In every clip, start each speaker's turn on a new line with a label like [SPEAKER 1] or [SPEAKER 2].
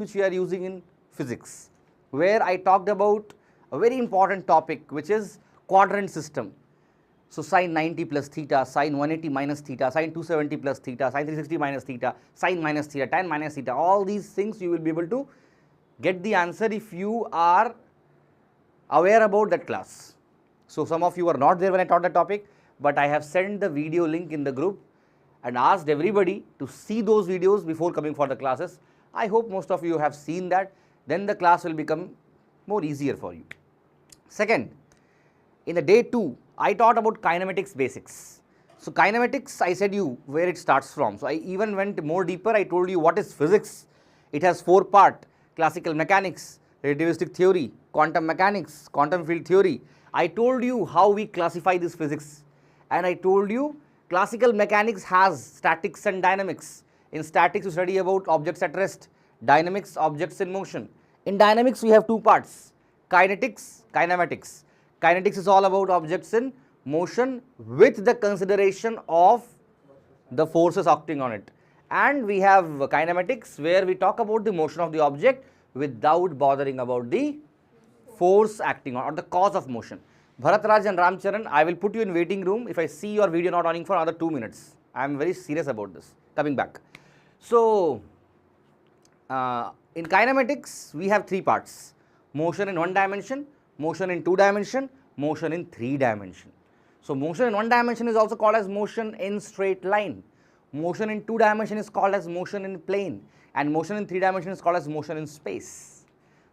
[SPEAKER 1] which we are using in physics, where I talked about a very important topic, which is quadrant system. So sine 90 plus theta, sine 180 minus theta, sine 270 plus theta, sine 360 minus theta, sine minus theta, tan minus theta, all these things you will be able to get the answer if you are aware about that class. So some of you are not there when I taught the topic, but I have sent the video link in the group and asked everybody to see those videos before coming for the classes. I hope most of you have seen that, then the class will become more easier for you. Second, in the day 2, I taught about kinematics basics. So kinematics, I said you where it starts from. So I even went more deeper. I told you what is physics. It has 4 parts: classical mechanics, relativistic theory, quantum mechanics, quantum field theory. I told you how we classify this physics, and I told you classical mechanics has statics and dynamics. In statics you study about objects at rest, dynamics objects in motion. In dynamics we have 2 parts: kinetics, kinematics. Kinetics is all about objects in motion with the consideration of the forces acting on it, and we have kinematics where we talk about the motion of the object without bothering about the force acting on or the cause of motion. Bharatraj and Ramcharan, I will put you in waiting room if I see your video not running for another 2 minutes. I am very serious about this. Coming back. So, in kinematics, we have 3 parts: motion in 1 dimension, motion in 2 dimension, motion in 3 dimension. So, motion in 1 dimension is also called as motion in straight line. Motion in 2 dimension is called as motion in plane, and motion in 3 dimension is called as motion in space.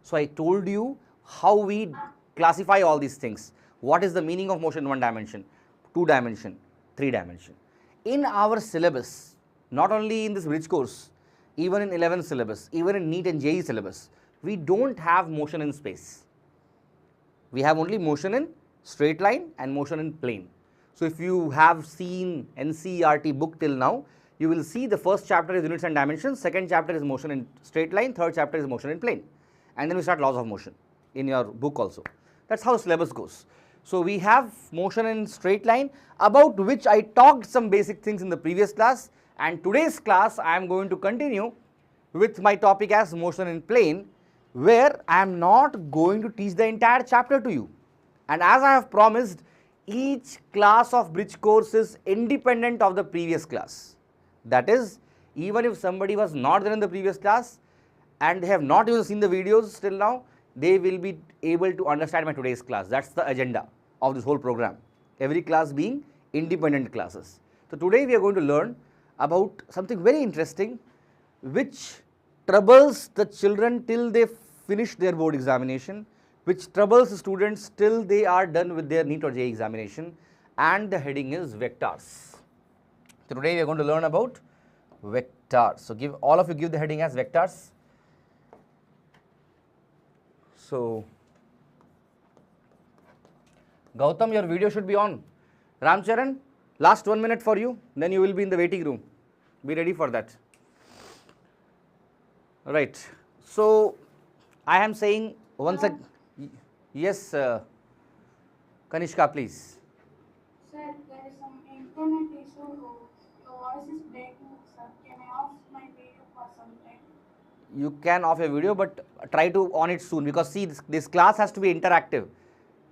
[SPEAKER 1] So, I told you how we classify all these things. What is the meaning of motion in 1 dimension, 2 dimension, 3 dimension. In our syllabus, not only in this bridge course, even in 11th syllabus, even in NEET and JEE syllabus, we don't have motion in space. We have only motion in straight line and motion in plane. So if you have seen NCERT book till now, you will see the first chapter is units and dimensions, second chapter is motion in straight line, third chapter is motion in plane, and then we start laws of motion in your book also. That's how the syllabus goes. So we have motion in straight line, about which I talked some basic things in the previous class, and today's class I am going to continue with my topic as motion in plane, where I am not going to teach the entire chapter to you. And as I have promised, each class of bridge course is independent of the previous class. That is, even if somebody was not there in the previous class and they have not even seen the videos till now, they will be able to understand my today's class. That's the agenda of this whole program. Every class being independent classes. So today we are going to learn about something very interesting which troubles the children till they finish their board examination, which troubles the students till they are done with their NEET or JEE examination, and the heading is vectors. So today we are going to learn about vectors. So all of you give the heading as vectors. So Gautam, your video should be on. Ramcharan, last 1 minute for you, then you will be in the waiting room. Be ready for that. Right. So I am saying once again, yes, Kanishka, please.
[SPEAKER 2] Sir, there is some internet issue. Your voice is breaking, sir. Can I off my video for some time?
[SPEAKER 1] You can off your video, but try to on it soon, because see, this class has to be interactive,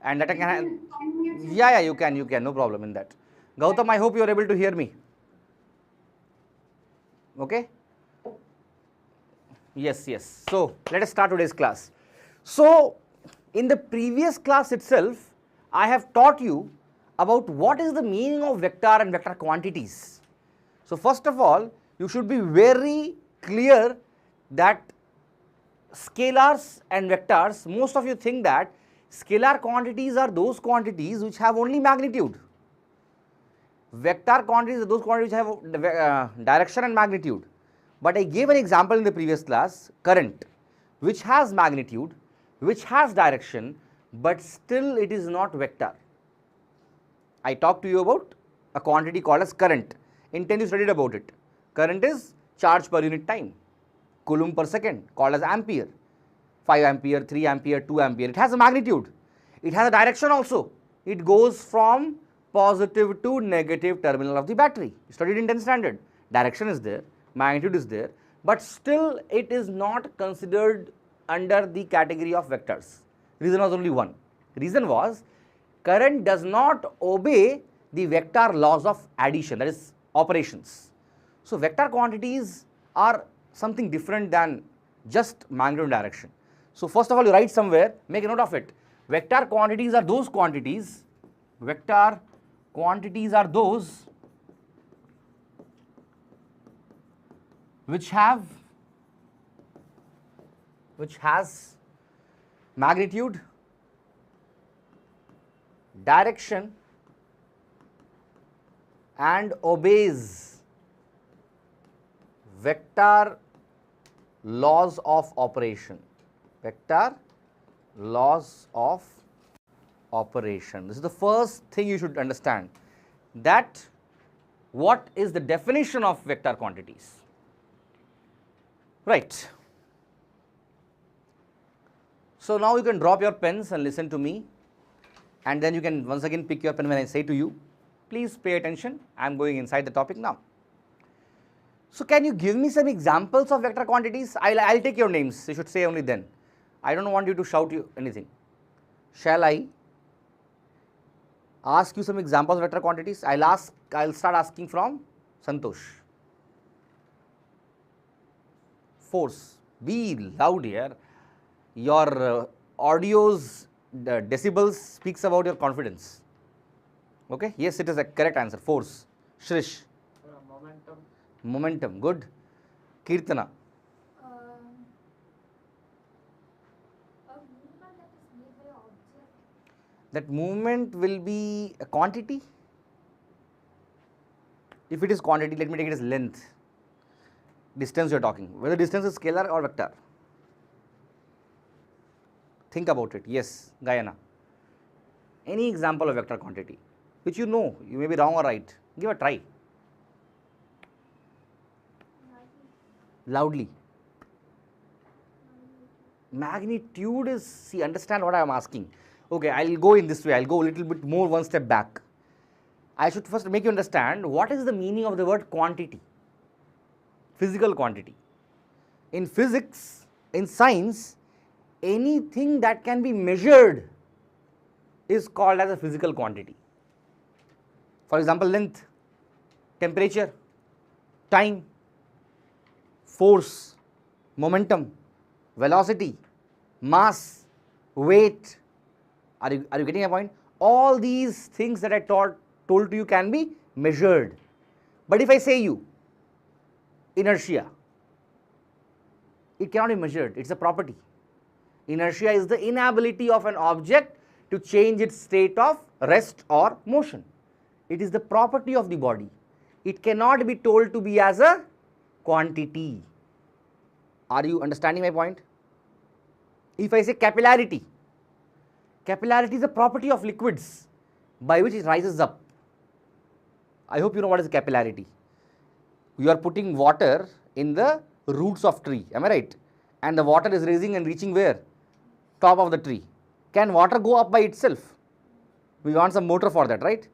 [SPEAKER 1] and that I can. Yeah, you can, no problem in that. Gautam, I hope you are able to hear me. Okay. Yes. So let us start today's class. So in the previous class itself, I have taught you about what is the meaning of vector and vector quantities. So first of all, you should be very clear that scalars and vectors, most of you think that scalar quantities are those quantities which have only magnitude. Vector quantities are those quantities which have direction and magnitude. But I gave an example in the previous class, current, which has magnitude, which has direction, but still it is not vector. I talked to you about a quantity called as current. In 10th you studied about it. Current is charge per unit time, coulomb per second, called as ampere. 5 ampere, 3 ampere, 2 ampere. It has a magnitude. It has a direction also. It goes from positive to negative terminal of the battery. You studied in 10th standard. Direction is there, magnitude is there, but still it is not considered under the category of vectors. Reason was only one. Reason was current does not obey the vector laws of addition, that is operations. So vector quantities are something different than just magnitude and direction. So first of all, you write somewhere, make a note of it. Vector quantities are those quantities, vector quantities are those which has magnitude, direction and obeys vector laws of operation. Vector laws of operation. This is the first thing you should understand, that what is the definition of vector quantities. Right. So now you can drop your pens and listen to me, and then you can once again pick your pen when I say to you. Please pay attention, I am going inside the topic now. So can you give me some examples of vector quantities? I'll take your names, you should say only then. I don't want you to shout you anything. Shall I ask you some examples of vector quantities? I'll start asking from Santosh. Force. Be loud here. Your audio's decibels speaks about your confidence. Okay? Yes, it is a correct answer. Force. Shrish.
[SPEAKER 3] Momentum.
[SPEAKER 1] Momentum. Good. Kirtana.
[SPEAKER 4] A movement that is made by an object.
[SPEAKER 1] That movement will be a quantity. If it is quantity, let me take it as length. Distance you are talking. Whether distance is scalar or vector. Think about it. Yes, Gayana. Any example of vector quantity which you know, you may be wrong or right. Give a try. Loudly. Magnitude is, see, understand what I am asking. Okay, I will go in this way. I will go a little bit more one step back. I should first make you understand what is the meaning of the word quantity. Physical quantity. In physics, in science, anything that can be measured is called as a physical quantity. For example, length, temperature, time, force, momentum, velocity, mass, weight. Are you getting a point? All these things that I told to you can be measured. But if I say you, inertia, it cannot be measured, it is a property. Inertia is the inability of an object to change its state of rest or motion. It is the property of the body. It cannot be told to be as a quantity. Are you understanding my point? If I say capillarity, capillarity is a property of liquids by which it rises up. I hope you know what is capillarity. You are putting water in the roots of tree, am I right? And the water is rising and reaching where? Top of the tree. Can water go up by itself? We want some motor for that, right?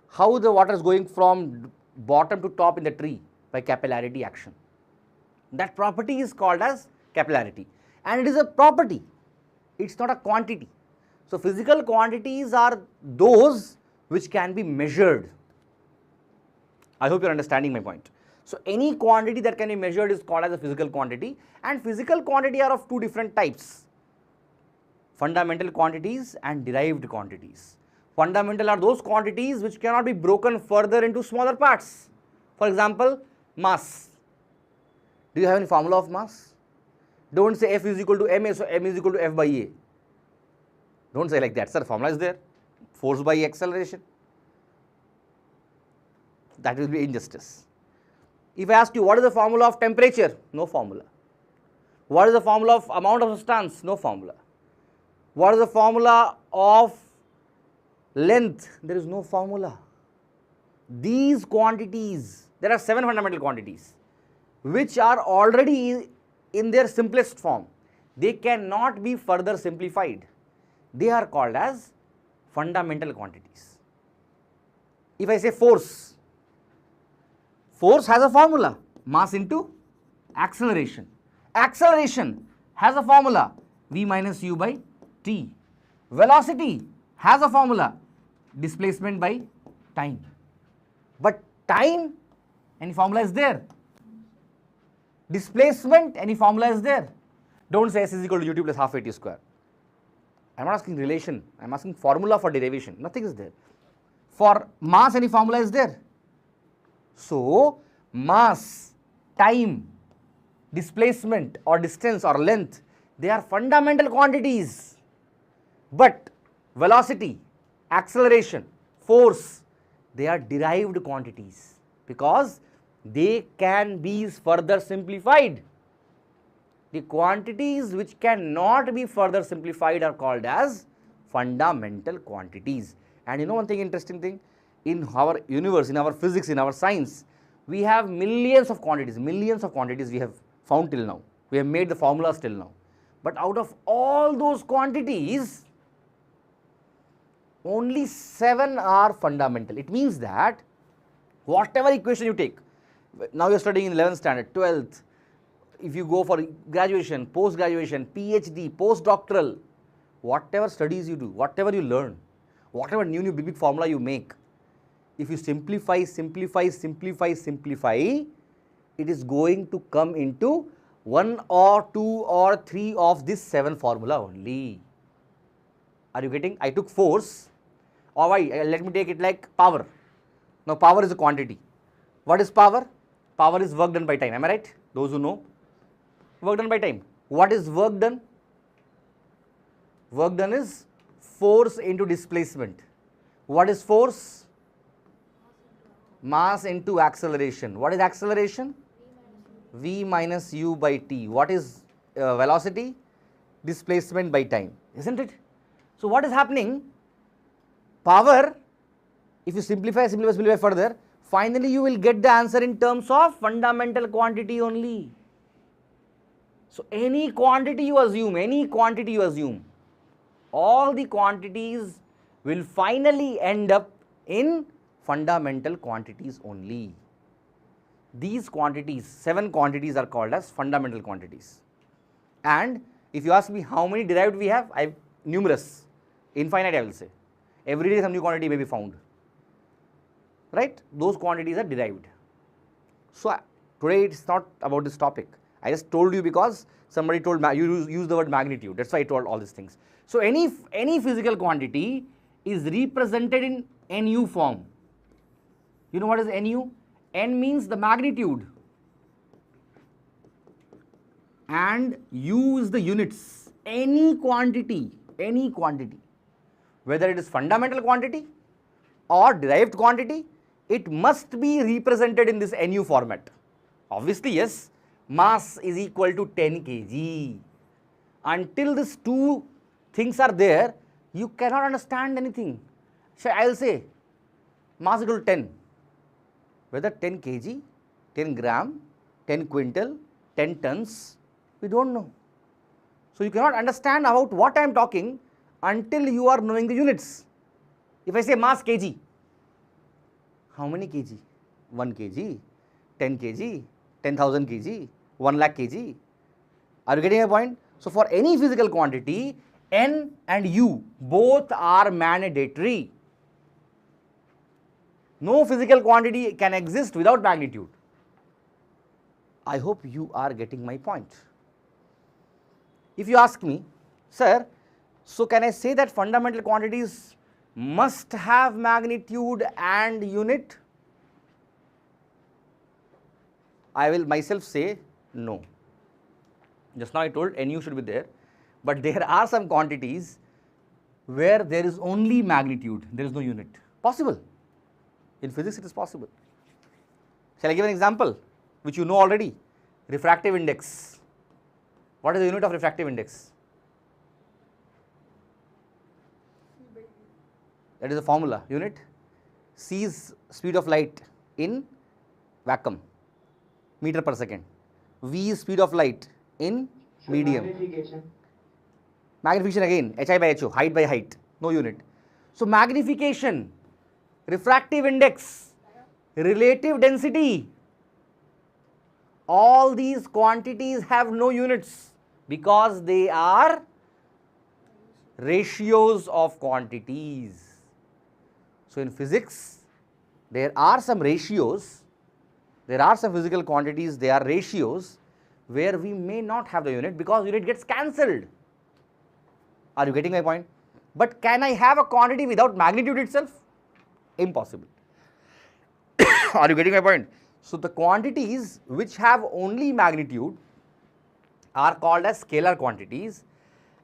[SPEAKER 1] How the water is going from bottom to top in the tree? By capillarity action. That property is called as capillarity, and it is a property, it is not a quantity. So physical quantities are those which can be measured. I hope you are understanding my point. So any quantity that can be measured is called as a physical quantity, and physical quantity are of two different types: fundamental quantities and derived quantities. Fundamental are those quantities which cannot be broken further into smaller parts. For example, mass. Do you have any formula of mass? Don't say F is equal to ma, so m is equal to F by a. Don't say like that, sir. Formula is there. Force by acceleration. That will be injustice. If I ask you what is the formula of temperature? No formula. What is the formula of amount of substance? No formula. What is the formula of length? There is no formula. These quantities, there are 7 fundamental quantities which are already in their simplest form. They cannot be further simplified. They are called as fundamental quantities. If I say force, force has a formula, mass into acceleration. Acceleration has a formula v minus u by t. Velocity has a formula displacement by time. But time, any formula is there. Displacement, any formula is there. Don't say s is equal to ut plus half at square. I am not asking relation, I am asking formula for derivation. Nothing is there. For mass, any formula is there. So, mass, time, displacement or distance or length, they are fundamental quantities. But velocity, acceleration, force, they are derived quantities because they can be further simplified. The quantities which cannot be further simplified are called as fundamental quantities. And you know one thing, interesting thing, in our universe, in our physics, in our science, we have millions of quantities we have found till now. We have made the formulas till now. But out of all those quantities, only 7 are fundamental. It means that whatever equation you take, now you are studying in 11th standard, 12th, if you go for graduation, post-graduation, PhD, postdoctoral, whatever studies you do, whatever you learn, whatever new big formula you make, if you simplify, it is going to come into 1 or 2 or 3 of this 7 formula only. Are you getting? I took force, or why? Let me take it like power. Now power is a quantity. What is power? Power is work done by time. Am I right? Those who know, work done by time. What is work done? Work done is force into displacement. What is force? Mass into acceleration. What is acceleration? V minus u by t. What is velocity? Displacement by time, isn't it? So what is happening? Power, if you simplify further, finally you will get the answer in terms of fundamental quantity only. So any quantity you assume, all the quantities will finally end up in fundamental quantities only. These quantities, 7 quantities are called as fundamental quantities. And if you ask me how many derived we have, numerous, infinite I will say. Every day some new quantity may be found, right? Those quantities are derived. So today it's not about this topic. I just told you because somebody told you use the word magnitude. That's why I told all these things. So any physical quantity is represented in NU form. You know what is NU? N means the magnitude and U is the units. Any quantity, whether it is fundamental quantity or derived quantity, it must be represented in this NU format. Obviously, yes, mass is equal to 10 kg. Until these two things are there, you cannot understand anything. So I will say mass equal to 10. Whether 10 kg, 10 gram, 10 quintal, 10 tons, we don't know. So you cannot understand about what I am talking until you are knowing the units. If I say mass kg, how many kg? 1 kg, 10 kg, 10,000 kg, 1 lakh kg. Are you getting a point? So for any physical quantity, N and U both are mandatory. No physical quantity can exist without magnitude. I hope you are getting my point. If you ask me, sir, so can I say that fundamental quantities must have magnitude and unit? I will myself say no. Just now I told NU should be there, but there are some quantities where there is only magnitude, there is no unit. Possible. In physics it is possible. Shall I give an example which you know already? Refractive index. What is the unit of refractive index? That is the formula. Unit. C is speed of light in vacuum, meter per second. V is speed of light in medium. Magnification again, HI by HO, height by height, no unit. So magnification, refractive index, relative density, all these quantities have no units because they are ratios of quantities. So, in physics, there are some ratios, there are some physical quantities, they are ratios where we may not have the unit because unit gets cancelled. Are you getting my point? But can I have a quantity without magnitude itself? Impossible. Are you getting my point? So, the quantities which have only magnitude are called as scalar quantities,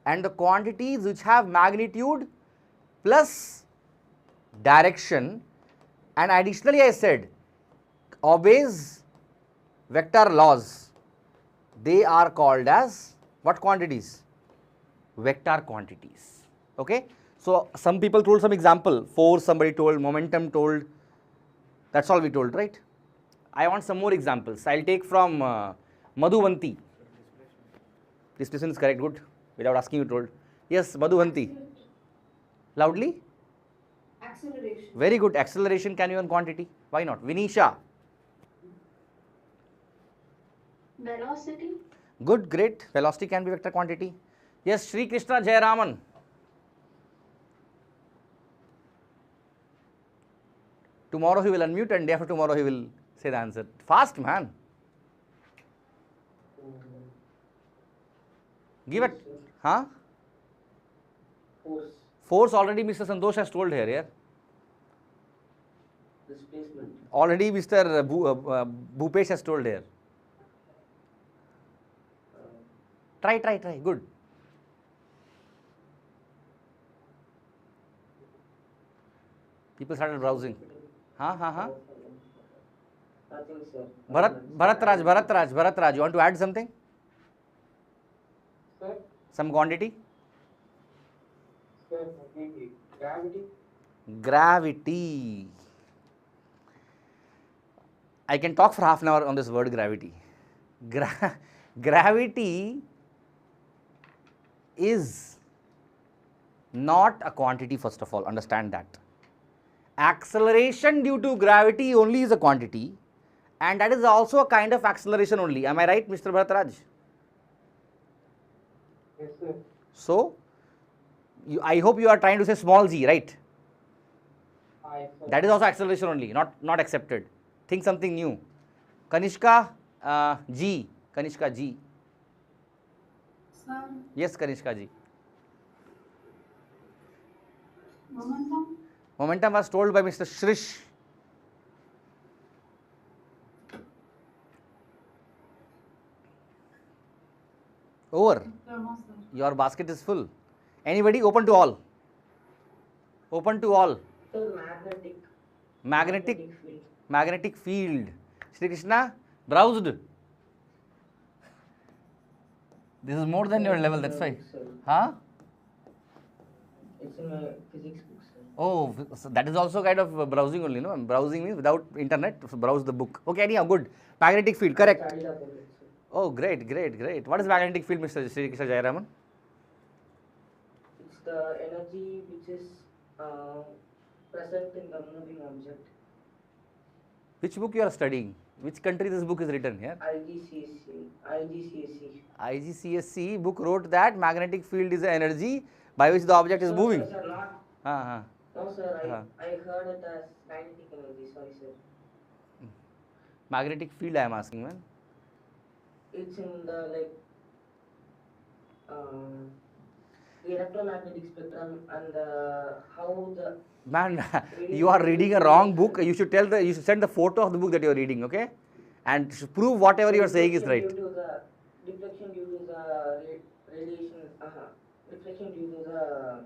[SPEAKER 1] and the quantities which have magnitude plus direction, and additionally I said obeys vector laws, they are called as what quantities? Vector quantities. Okay. So, some people told some example, force somebody told, momentum told, that is all we told, right. I want some more examples. I will take from Madhuvanti. Displacement is correct, good. Without asking you told. Yes, Madhuvanti. Loudly.
[SPEAKER 2] Acceleration.
[SPEAKER 1] Very good. Acceleration can be one quantity. Why not? Vinisha.
[SPEAKER 2] Velocity.
[SPEAKER 1] Good, great. Velocity can be vector quantity. Yes, Sri Krishna Jayaraman. Tomorrow he will unmute and day after tomorrow he will say the answer. Fast, man. Give it. Huh?
[SPEAKER 3] Force.
[SPEAKER 1] Force already Mr. Santosh has told here. Yeah?
[SPEAKER 3] Displacement.
[SPEAKER 1] Already Mr. Bhupesh has told here. Try. Good. People started browsing.
[SPEAKER 3] Nothing, sir.
[SPEAKER 1] Bharatraj, you want to add something?
[SPEAKER 3] Sir,
[SPEAKER 1] Some quantity?
[SPEAKER 3] sir, gravity.
[SPEAKER 1] Gravity. I can talk for half an hour on this word gravity. Gravity is not a quantity, first of all, understand that. Acceleration due to gravity only is a quantity, and that is also a kind of acceleration only. Am I right, Mr. Bharatraj?
[SPEAKER 3] Yes, sir.
[SPEAKER 1] So, I hope you are trying to say small g, right?
[SPEAKER 3] Sir.
[SPEAKER 1] That is also acceleration only, not accepted. Think something new. Kanishka G. Kanishka G.
[SPEAKER 2] Sir,
[SPEAKER 1] Yes, Kanishka Ji.
[SPEAKER 2] momentum.
[SPEAKER 1] Momentum was told by Mr. Shrish. Over.
[SPEAKER 2] No, sir.
[SPEAKER 1] Your basket is full. Anybody? Open to all. Open to all.
[SPEAKER 3] Sir,
[SPEAKER 1] Magnetic
[SPEAKER 3] field.
[SPEAKER 1] magnetic field. Shri Krishna browsed. This is more than your level, that's why.
[SPEAKER 3] Sir,
[SPEAKER 1] Huh?
[SPEAKER 3] it's in my physics book, sir.
[SPEAKER 1] Oh, so that is also kind of browsing only, no? Browsing means without internet, so browse the book. Okay, anyhow, good. Magnetic field, correct.
[SPEAKER 3] Studied about it, sir.
[SPEAKER 1] Oh, great. What is magnetic field, Mr. Sri Krishna Jayaraman?
[SPEAKER 3] It's the energy which is present in the moving object.
[SPEAKER 1] Which book you are studying? Which country this book is written here?
[SPEAKER 3] IGCSE.
[SPEAKER 1] IGCSE book wrote that magnetic field is the energy by which the object is
[SPEAKER 3] Sir,
[SPEAKER 1] moving.
[SPEAKER 3] Sir, not.
[SPEAKER 1] Uh-huh.
[SPEAKER 3] No, sir.
[SPEAKER 1] Uh-huh.
[SPEAKER 3] I heard it as kinetic energy. Sorry, sir.
[SPEAKER 1] Magnetic field I am asking, man.
[SPEAKER 3] It's in the electromagnetic spectrum and how the
[SPEAKER 1] Man, you are reading a wrong book. You should send the photo of the book that you are reading, okay? And prove whatever you are saying is right.
[SPEAKER 3] Deflection due to the radiation. Deflection due to the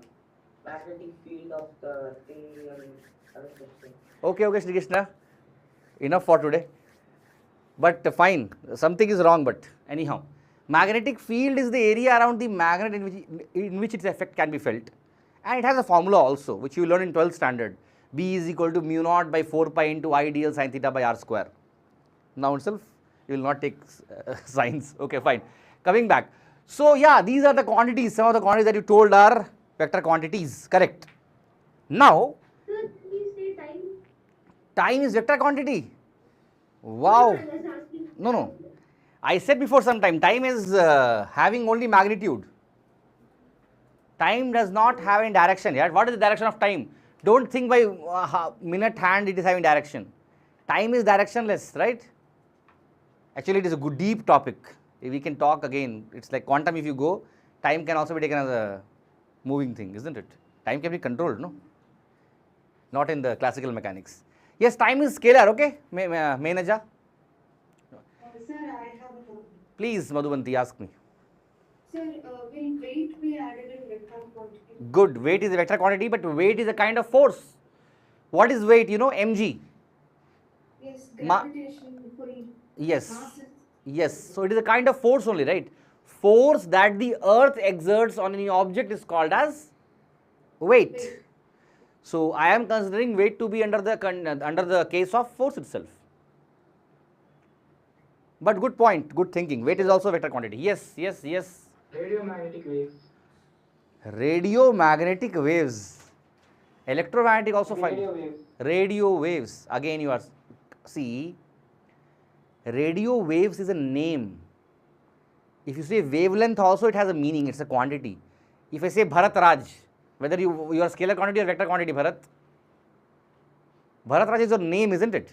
[SPEAKER 3] magnetic field of the thing and other stuff.
[SPEAKER 1] Okay, Sri Krishna. Enough for today. But fine, something is wrong, but anyhow. Magnetic field is the area around the magnet in which its effect can be felt. And it has a formula also, which you learn in 12th standard. B is equal to mu naught by 4 pi into I dl sin theta by r square. Now itself, you will not take science. Okay, fine. Coming back. So, yeah, these are the quantities. Some of the quantities that you told are vector quantities. Correct. Now,
[SPEAKER 4] Sir, please say time.
[SPEAKER 1] time is vector quantity. Wow.
[SPEAKER 4] I was asking.
[SPEAKER 1] No. I said before some time is having only magnitude. Time does not have any direction. Yeah? What is the direction of time? Don't think by minute hand it is having direction. Time is directionless, right? Actually, it is a good deep topic. If we can talk again, it's like quantum. If you go, time can also be taken as a moving thing, isn't it? Time can be controlled, no? Not in the classical mechanics. Yes, time is scalar, okay? Menaja?
[SPEAKER 2] Sir, I have a doubt.
[SPEAKER 1] Please, Madhuvanti, ask me.
[SPEAKER 2] Sir, will weight be added in vector quantity?
[SPEAKER 1] Good. Weight is a vector quantity, but weight is a kind of force. What is weight? You know, mg.
[SPEAKER 2] Yes,
[SPEAKER 1] Ma-
[SPEAKER 2] gravitation pull.
[SPEAKER 1] Yes.
[SPEAKER 2] Mass is-
[SPEAKER 1] Yes. So it is a kind of force only, right? Force that the earth exerts on any object is called as weight.
[SPEAKER 2] Weight.
[SPEAKER 1] So I am considering weight to be under the case of force itself. But good point, good thinking. Weight is also a vector quantity. Yes, yes, yes.
[SPEAKER 3] Radiomagnetic waves.
[SPEAKER 1] Radiomagnetic waves. Electromagnetic also fine.
[SPEAKER 3] Radio waves.
[SPEAKER 1] Radio waves. Again you are, see, radio waves is a name. If you say wavelength also, it has a meaning, it's a quantity. If I say Bharat Raj, whether you are scalar quantity or vector quantity, Bharat Raj is your name, isn't it?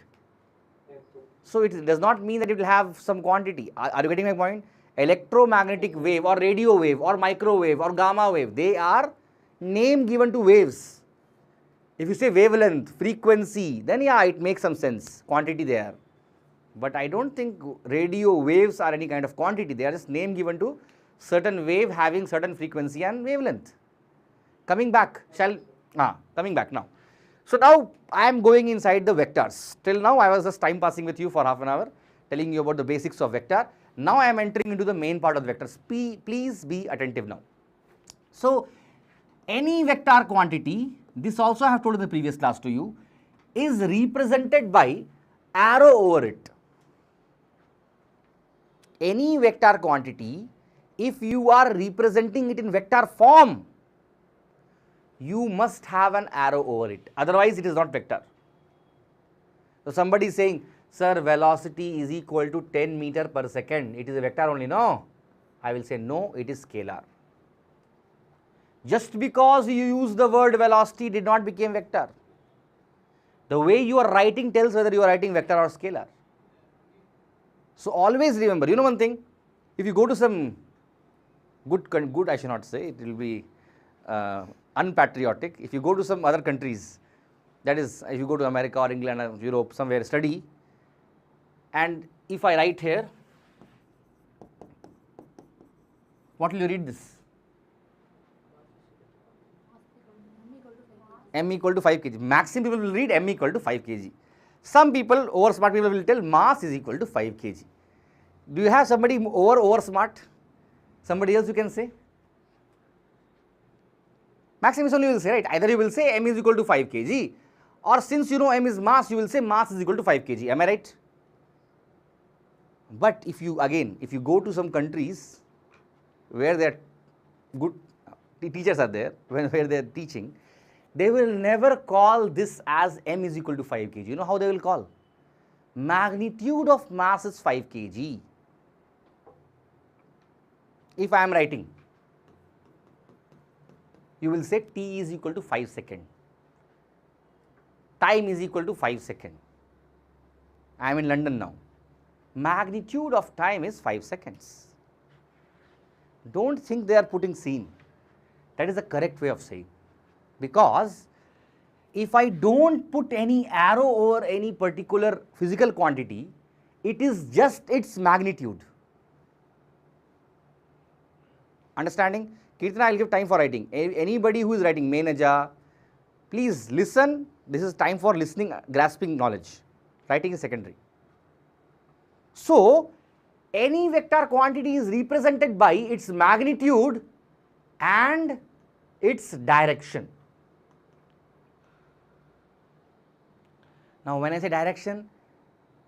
[SPEAKER 3] Yes, sir.
[SPEAKER 1] So it does not mean that it will have some quantity. Are you getting my point? Electromagnetic wave or radio wave or microwave or gamma wave, they are name given to waves. If you say wavelength, frequency, then yeah, it makes some sense, quantity there. But I don't think radio waves are any kind of quantity. They are just name given to certain wave having certain frequency and wavelength. Coming back, coming back now. So now I am going inside the vectors. Till now I was just time passing with you for half an hour, telling you about the basics of vector. Now I am entering into the main part of the vectors. Please be attentive now. So any vector quantity, this also I have told in the previous class to you, is represented by arrow over it. Any vector quantity, if you are representing it in vector form, you must have an arrow over it, otherwise it is not vector. So somebody is saying, sir, velocity is equal to 10 meter per second, it is a vector only, no? I will say no, it is scalar. Just because you use the word velocity did not become vector. The way you are writing tells whether you are writing vector or scalar. So always remember, you know one thing, if you go to some good I should not say, it will be unpatriotic. If you go to some other countries, that is, if you go to America or England or Europe, somewhere study, and if I write here, what will you read this? M equal to 5 kg. Maximum people will read M equal to 5 kg. Some people, over smart people will tell mass is equal to 5 kg. Do you have somebody over smart? Somebody else you can say? Maximum only will say, right? Either you will say M is equal to 5 kg, or since you know M is mass, you will say mass is equal to 5 kg. Am I right? But if you go to some countries where there good teachers are there, where they are teaching, they will never call this as M is equal to 5 kg. You know how they will call? Magnitude of mass is 5 kg. If I am writing, you will say T is equal to 5 seconds. Time is equal to 5 seconds. I am in London now. Magnitude of time is 5 seconds. Don't think they are putting scene. That is the correct way of saying. Because if I don't put any arrow over any particular physical quantity, it is just its magnitude. Understanding? Kirtana, I will give time for writing. Anybody who is writing, Menaja, please listen. This is time for listening, grasping knowledge. Writing is secondary. So, any vector quantity is represented by its magnitude and its direction. Now, when I say direction,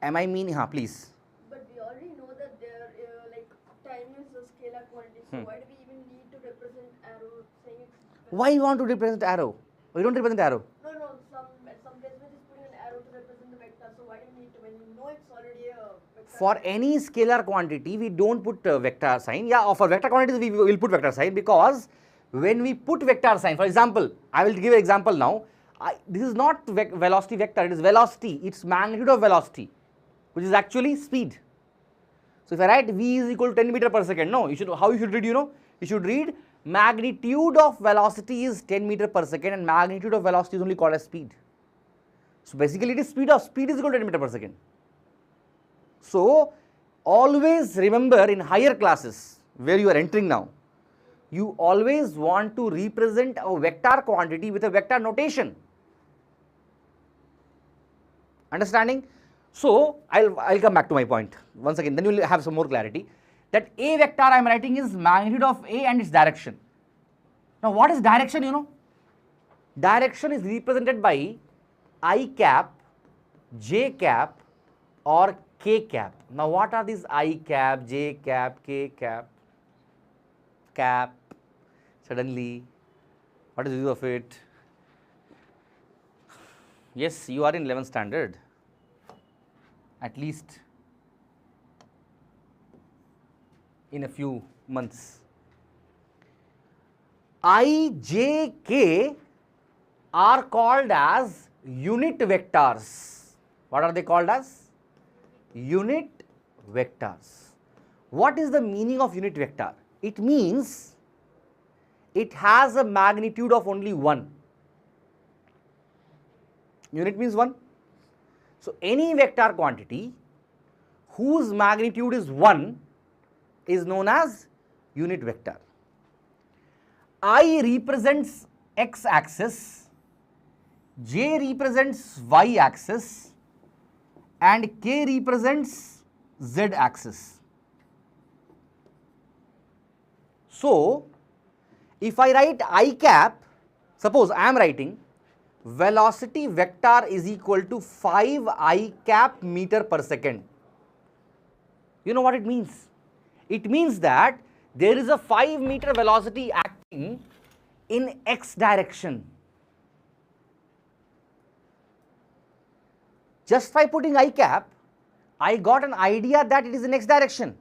[SPEAKER 1] am I meaning, please.
[SPEAKER 5] But we already know that there, like time is a scalar quantity. So why do we even need to represent arrow saying it's?
[SPEAKER 1] Why you want to represent arrow? We don't represent arrow.
[SPEAKER 5] No, at some place we're just putting an arrow to represent the vector. So why do we need to when you know it's already a vector?
[SPEAKER 1] For any scalar quantity, we don't put vector sign. Yeah, for vector quantities, we will put vector sign, because when we put vector sign, for example, I will give an example now. This is not velocity vector, it is velocity, its magnitude of velocity, which is actually speed. So if I write v is equal to 10 meter per second, no, you should, how you should read, you know, you should read magnitude of velocity is 10 meter per second and magnitude of velocity is only called as speed. So basically it is speed is equal to 10 meter per second. So always remember, in higher classes where you are entering now, you always want to represent a vector quantity with a vector notation. Understanding? So I'll come back to my point once again, then you will have some more clarity, that A vector I am writing is magnitude of A and its direction. Now what is direction, you know? Direction is represented by I cap, j cap or k cap. Now what are these I cap, j cap, k cap? Cap, suddenly, what is the use of it? Yes, you are in 11th standard, at least in a few months. I, j, k are called as unit vectors. What are they called as? Unit vectors. What is the meaning of unit vector? It means it has a magnitude of only 1. Unit means 1. So any vector quantity whose magnitude is 1 is known as unit vector. I represents x axis, j represents y axis and k represents z axis. So if I write I cap, suppose I am writing velocity vector is equal to 5 I cap meter per second. You know what it means? It means that there is a 5 meter velocity acting in x direction. Just by putting I cap, I got an idea that it is in x direction.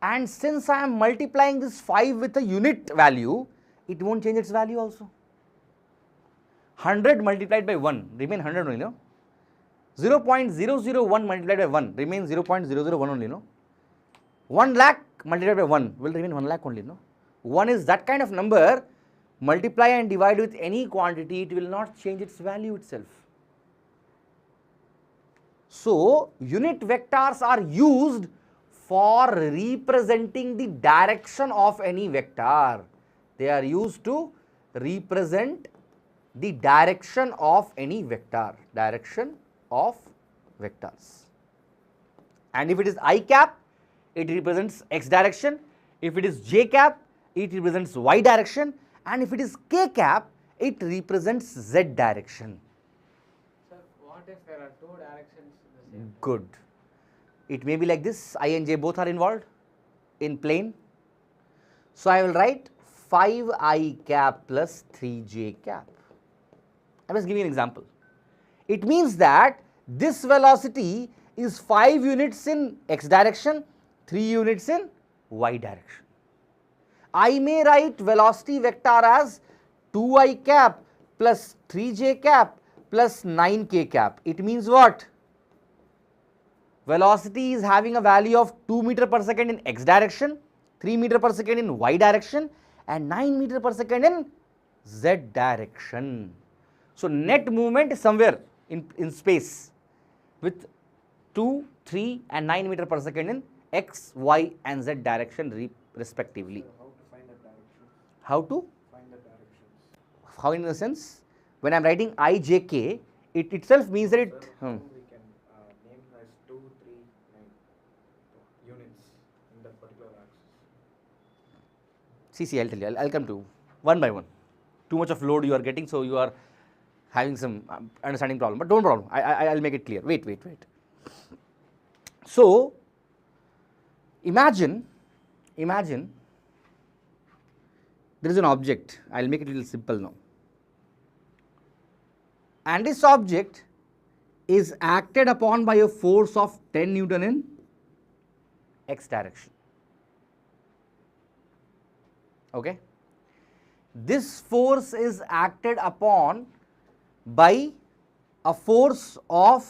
[SPEAKER 1] And since I am multiplying this 5 with a unit value, it won't change its value also. 100 multiplied by 1 remain 100 only, no? 0.001 multiplied by 1 remains 0.001 only, no? 1 lakh multiplied by 1 will remain 1 lakh only, no? 1 is that kind of number, multiply and divide with any quantity, it will not change its value itself. So unit vectors are used for representing the direction of any vector. They are used to represent the direction of any vector, direction of vectors. And if it is I cap, it represents x direction. If it is j cap, it represents y direction. And if it is k cap, it represents z direction.
[SPEAKER 6] Sir, what if there are two directions in the same?
[SPEAKER 1] Good. It may be like this, I and j both are involved in plane. So I will write 5I cap plus 3j cap. I must give you an example. It means that this velocity is 5 units in x direction, 3 units in y direction. I may write velocity vector as 2I cap plus 3j cap plus 9k cap. It means what? Velocity is having a value of 2 meter per second in x direction, 3 meter per second in y direction and 9 meter per second in z direction. So net movement is somewhere in space with 2, 3 and 9 meter per second in x, y and z direction respectively.
[SPEAKER 6] How to find the direction?
[SPEAKER 1] How to?
[SPEAKER 6] Find the directions.
[SPEAKER 1] How in the sense? When I am writing I, j, k, it itself means that it...
[SPEAKER 6] Sir, how we can name as 2, 3, 9 units in that particular axis?
[SPEAKER 1] See, I'll tell you, I'll come to one by one. Too much of load you are getting, so you are having some understanding problem, but don't problem, I'll make it clear. Wait. So, imagine there is an object, I'll make it a little simple now. And this object is acted upon by a force of 10 Newton in x direction. Okay. This force is acted upon by a force of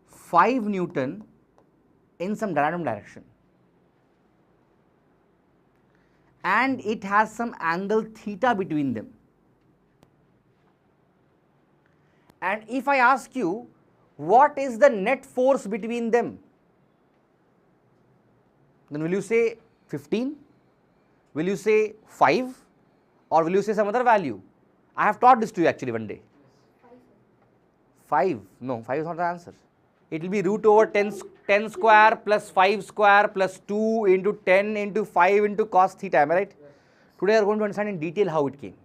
[SPEAKER 1] 5 Newton in some random direction, and it has some angle theta between them. And if I ask you, what is the net force between them, then will you say 15, will you say 5, or will you say some other value? I have taught this to you actually one day. 5, no, 5 is not the answer. It will be root over 10 square plus 5 square plus 2 into 10 into 5 into cos theta, am I right? Today we are going to understand in detail how it came.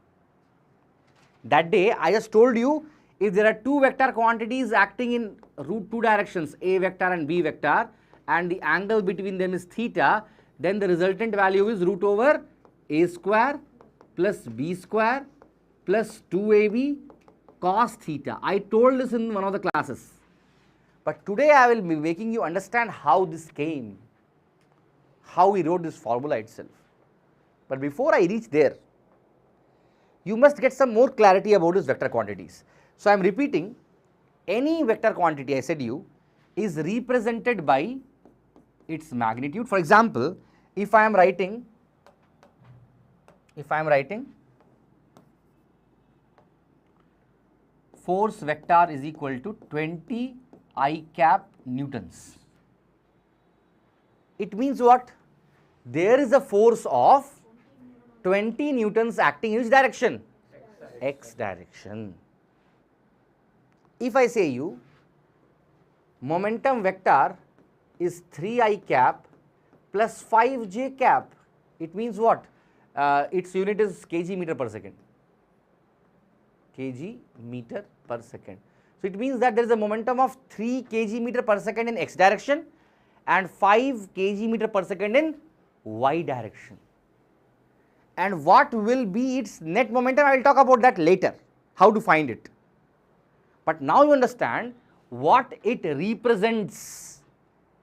[SPEAKER 1] That day I just told you, if there are two vector quantities acting in root 2 directions, A vector and B vector, and the angle between them is theta, then the resultant value is root over A square plus B square plus 2AB cos theta. I told this in one of the classes. But today I will be making you understand how this came, how we wrote this formula itself. But before I reach there, you must get some more clarity about these vector quantities. So I am repeating, any vector quantity, I said you, is represented by its magnitude. For example, if I am writing force vector is equal to 20 I cap newtons, it means what? There is a force of 20 newtons acting in which direction? X direction. If I say you, momentum vector is 3I cap plus 5J cap, it means what? Its unit is kg meter per second. Kg meter per second. So it means that there is a momentum of 3 kg meter per second in x direction and 5 kg meter per second in y direction. And what will be its net momentum? I will talk about that later, how to find it. But now you understand what it represents.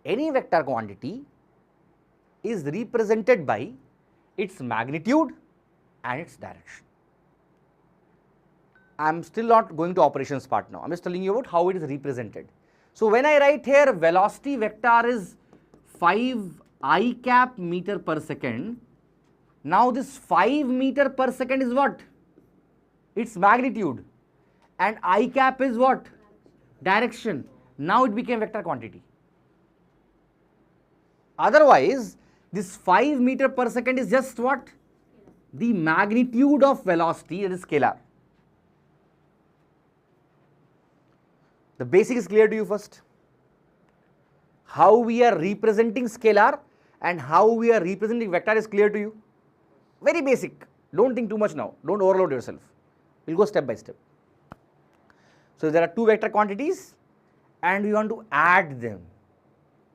[SPEAKER 1] Any vector quantity is represented by its magnitude and its direction. I am still not going to operations part now, I am just telling you about how it is represented. So when I write here velocity vector is 5 I cap meter per second, now this 5 meter per second is what? Its magnitude, and I cap is what? Direction. Now it became vector quantity. Otherwise, this 5 meter per second is just what? The magnitude of velocity, that is scalar. The basic is clear to you first. How we are representing scalar and how we are representing vector is clear to you. Very basic. Don't think too much now. Don't overload yourself. We'll go step by step. So there are two vector quantities and we want to add them.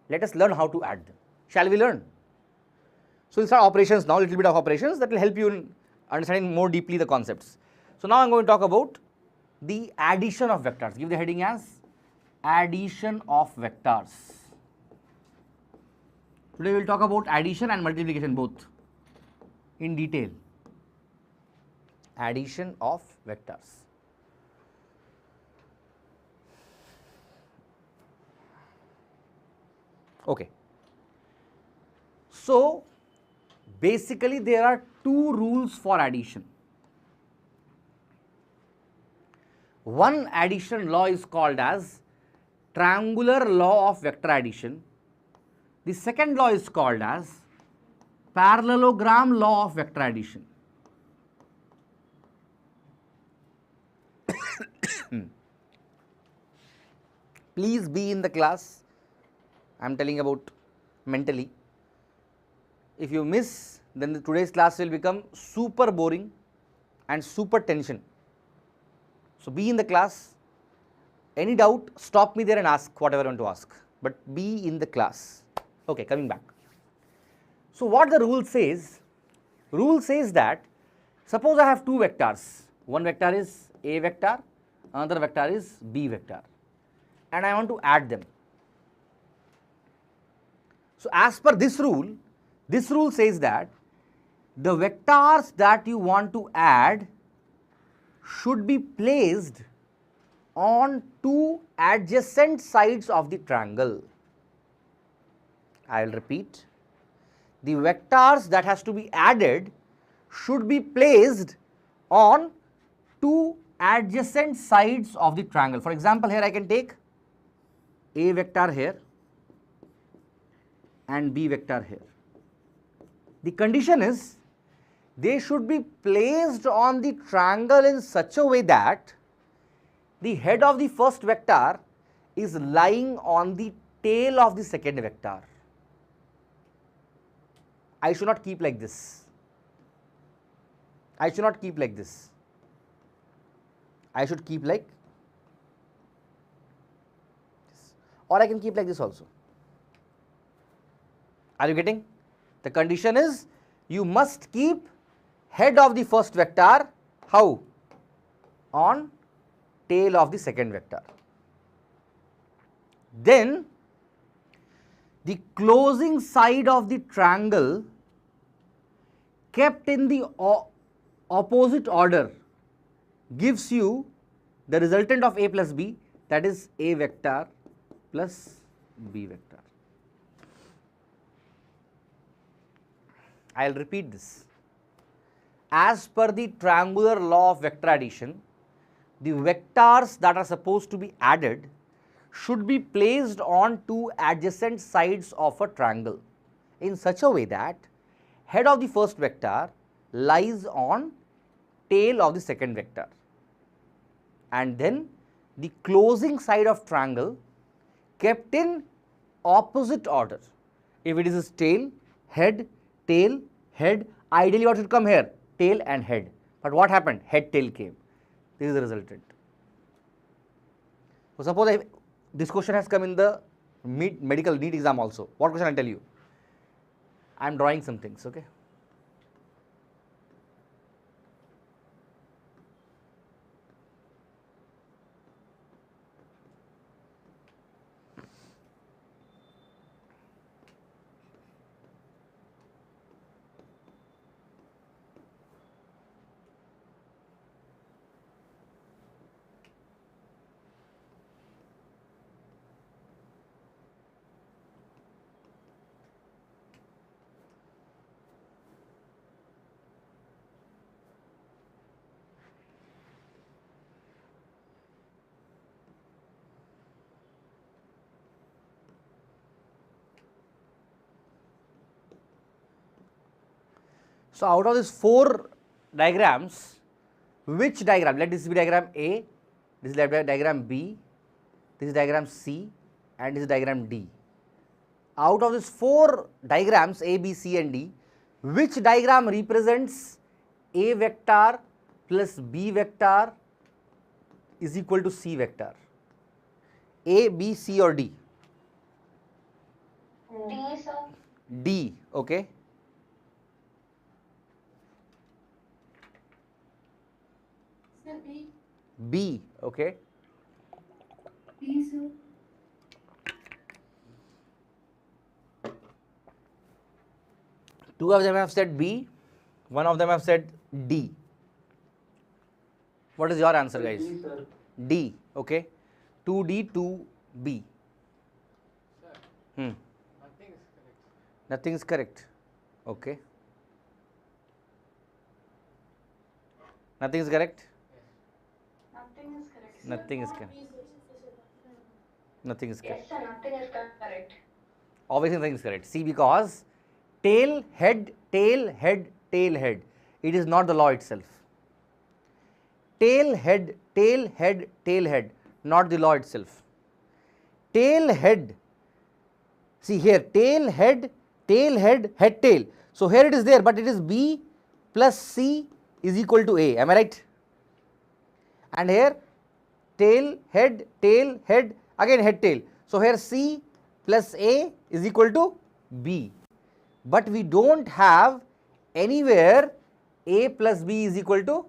[SPEAKER 1] Let us learn how to add them. Shall we learn? So we'll start operations now, little bit of operations that will help you in understanding more deeply the concepts. So now I am going to talk about the addition of vectors. Give the heading as addition of vectors. Today we will talk about addition and multiplication both in detail. Addition of vectors. Okay. So basically there are two rules for addition. One addition law is called as triangular law of vector addition. The second law is called as parallelogram law of vector addition. Please be in the class. I am telling about mentally. If you miss, then today's class will become super boring and super tension. So be in the class. Any doubt, stop me there and ask whatever you want to ask. But be in the class. Okay, coming back. So what the rule says that suppose I have two vectors. One vector is A vector, another vector is B vector, and I want to add them. So as per this rule says that the vectors that you want to add should be placed on two adjacent sides of the triangle. I will repeat. The vectors that has to be added should be placed on two adjacent sides of the triangle. For example, here I can take A vector here and B vector here. The condition is they should be placed on the triangle in such a way that the head of the first vector is lying on the tail of the second vector. I should not keep like this. I should not keep like this. I should keep like this. Or I can keep like this also. Are you getting? The condition is you must keep head of the first vector how? On tail of the second vector. Then the closing side of the triangle kept in the opposite order gives you the resultant of A plus B, that is A vector plus B vector. I will repeat this. As per the triangular law of vector addition, the vectors that are supposed to be added should be placed on two adjacent sides of a triangle in such a way that head of the first vector lies on tail of the second vector, and then the closing side of triangle kept in opposite order. If it is tail, head, ideally what should come here? Tail and head. But what happened? Head, tail came. This is the resultant. So suppose this question has come in the medical NEET exam also. What question I will tell you? I am drawing some things, okay. So out of these four diagrams, which diagram? Let this be diagram A, this is diagram B, this is diagram C, and this is diagram D. Out of these four diagrams A, B, C and D, which diagram represents A vector plus B vector is equal to C vector? A, B, C or D?
[SPEAKER 2] D, sir.
[SPEAKER 1] D, okay.
[SPEAKER 2] Sir, B.
[SPEAKER 1] B, okay.
[SPEAKER 2] B, sir.
[SPEAKER 1] Two of them have said B, one of them have said D. What is your answer, guys?
[SPEAKER 6] D, sir.
[SPEAKER 1] D, okay. 2D, 2B.
[SPEAKER 7] Sir,
[SPEAKER 1] Hmm.
[SPEAKER 7] nothing is correct.
[SPEAKER 1] Nothing is correct. Okay. Nothing is correct?
[SPEAKER 2] Nothing is correct.
[SPEAKER 1] Nothing is correct. Nothing is correct.
[SPEAKER 2] Yes, sir, nothing is correct.
[SPEAKER 1] Obviously nothing is correct. See, because tail, head, tail, head, tail, head. It is not the law itself. Tail, head, tail, head, tail, head. Not the law itself. Tail, head. See here, tail, head, tail. So here it is there, but it is B plus C is equal to A. Am I right? And here tail, head, again head, tail. So here C plus A is equal to B. But we don't have anywhere A plus B is equal to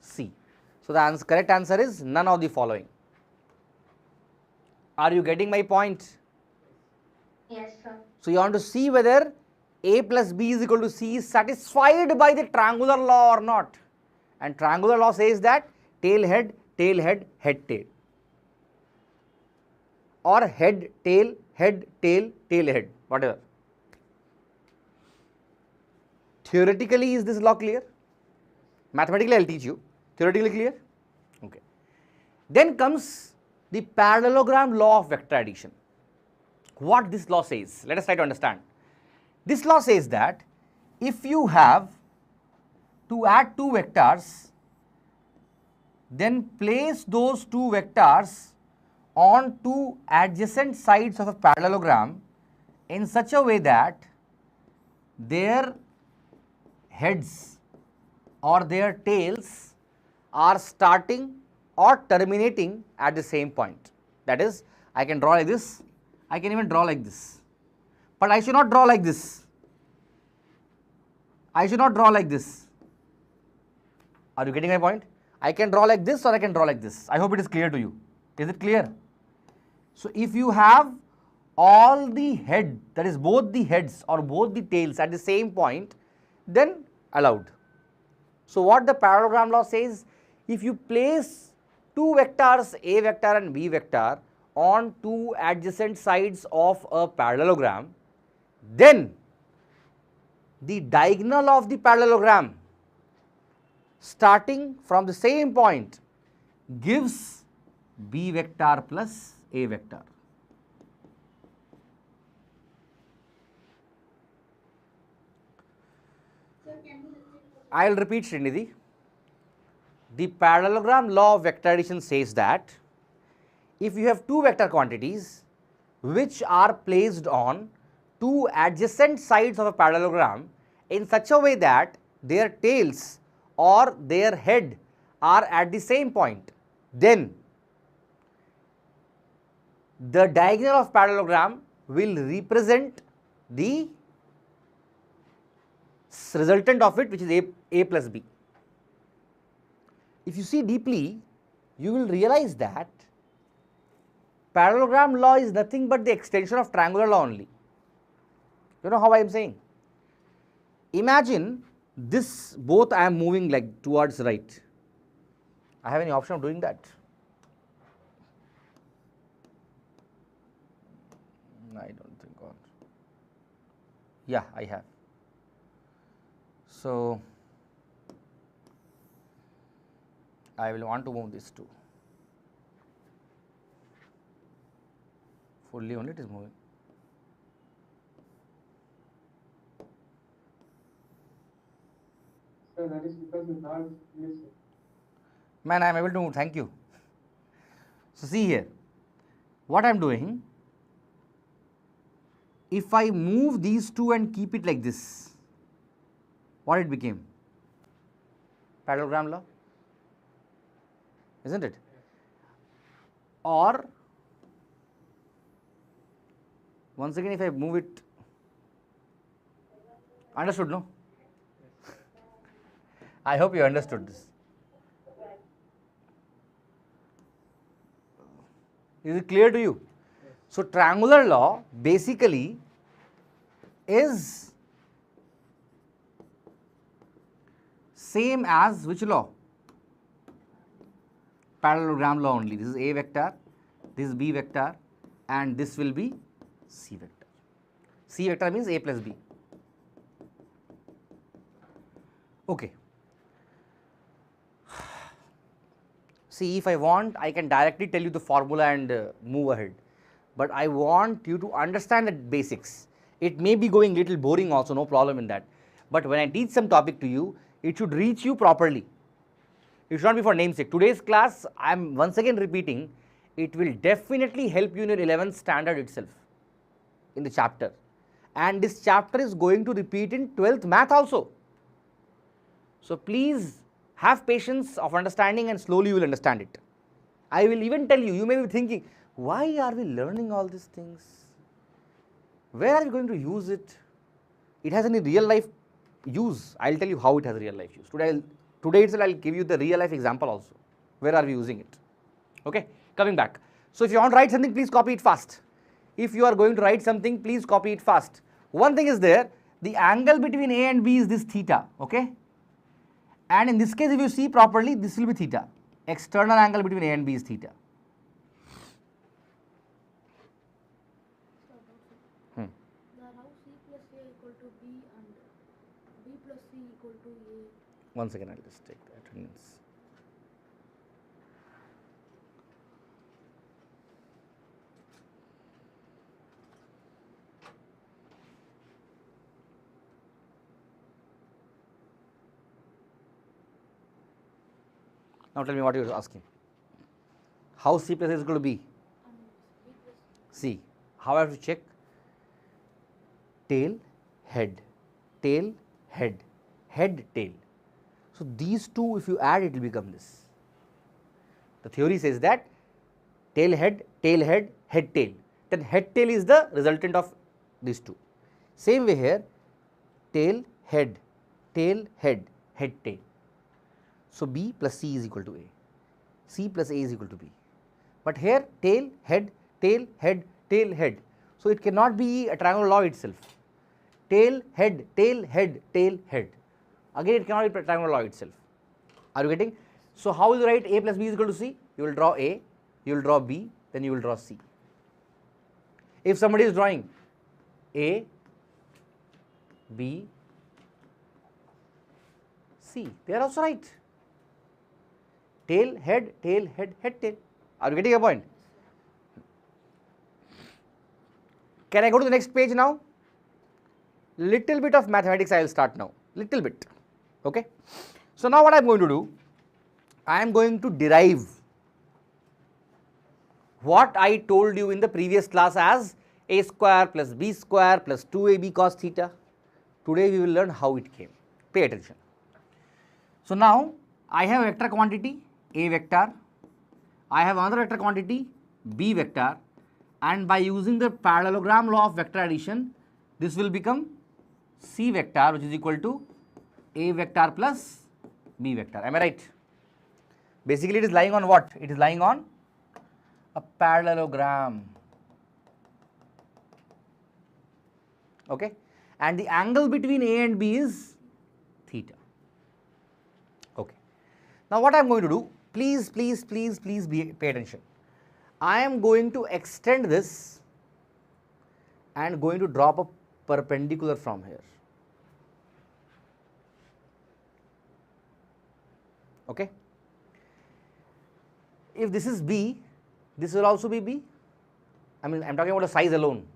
[SPEAKER 1] C. So the correct answer is none of the following. Are you getting my point?
[SPEAKER 4] Yes, sir.
[SPEAKER 1] So you want to see whether A plus B is equal to C is satisfied by the triangular law or not. And triangular law says that tail head, head tail. Or head, tail, tail head, whatever. Theoretically, is this law clear? Mathematically, I will teach you. Theoretically clear? Okay. Then comes the parallelogram law of vector addition. What this law says? Let us try to understand. This law says that if you have to add two vectors, then place those two vectors on two adjacent sides of a parallelogram in such a way that their heads or their tails are starting or terminating at the same point. That is, I can draw like this, I can even draw like this, but I should not draw like this. I should not draw like this. Are you getting my point? I can draw like this or I can draw like this. I hope it is clear to you. Is it clear? So if you have all the head, that is both the heads or both the tails at the same point, then allowed. So what the parallelogram law says, if you place two vectors A vector and B vector on two adjacent sides of a parallelogram, then the diagonal of the parallelogram starting from the same point gives B vector plus A vector. I will repeat, Srinidhi. The parallelogram law of vector addition says that if you have two vector quantities which are placed on two adjacent sides of a parallelogram in such a way that their tails or their head are at the same point, then the diagonal of parallelogram will represent the resultant of it, which is A plus B. If you see deeply, you will realize that parallelogram law is nothing but the extension of triangular law only. You know how I am saying? Imagine this, both I am moving like towards right. I have any option of doing that? I don't think on. Yeah, I have. So I will want to move this too. Fully only it is moving.
[SPEAKER 7] Sir, that is because the dog is missing.
[SPEAKER 1] Man, I am able to move, thank you. So see here, what I am doing, if I move these two and keep it like this, what it became? Parallelogram law, isn't it? Or once again, if I move it, understood, no? I hope you understood this. Is it clear to you? So triangular law basically is same as which law? Parallelogram law only. This is A vector, this is B vector, and this will be C vector. C vector means A plus B. Okay. See, if I want, I can directly tell you the formula and move ahead. But I want you to understand the basics. It may be going little boring also, no problem in that. But when I teach some topic to you, it should reach you properly. It should not be for namesake. Today's class, I am once again repeating, it will definitely help you in your 11th standard itself, in the chapter. And this chapter is going to repeat in 12th math also. So please have patience of understanding and slowly you will understand it. I will even tell you, you may be thinking, why are we learning all these things? Where are we going to use it? It has any real life use. I will tell you how it has real life use. Today itself I will give you the real life example also. Where are we using it? Okay, coming back. So if you want to write something, please copy it fast. if you are going to write something, please copy it fast. One thing is there, the angle between A and B is this theta, okay? And in this case, if you see properly, this will be theta. External angle between A and B is theta.
[SPEAKER 5] Now how C plus A equal to B and B plus C equal to A?
[SPEAKER 1] 1 second, I'll just take the attendance. Now tell me what you are asking. How C plus A is equal to B? C. How I have to check? Tail, head, tail, head, head, tail. So these two, if you add, it will become this. The theory says that tail, head, head tail. Then head tail is the resultant of these two. Same way here, tail, head, head tail. So B plus C is equal to A. C plus A is equal to B. But here tail, head, tail, head. So it cannot be a triangular law itself. Tail, head, tail, head. Again it cannot be a triangular law itself. Are you getting? So how will you write A plus B is equal to C? You will draw A, you will draw B, then you will draw C. If somebody is drawing A, B, C, they are also right. Tail, head, tail. Are you getting a point? Can I go to the next page now? Little bit of mathematics I will start now. Little bit. Okay. So now what I am going to do? I am going to derive what I told you in the previous class as a square plus b square plus 2ab cos theta. Today we will learn how it came. Pay attention. So now I have a vector quantity a vector, I have another vector quantity b vector, and by using the parallelogram law of vector addition, this will become c vector, which is equal to a vector plus b vector. Am I right? Basically it is lying on what? It is lying on a parallelogram. Okay, and the angle between A and B is theta. Okay. Now what I am going to do, please pay attention. I am going to extend this and going to drop a perpendicular from here. Okay. If this is B, this will also be B. I mean, I am talking about a size alone.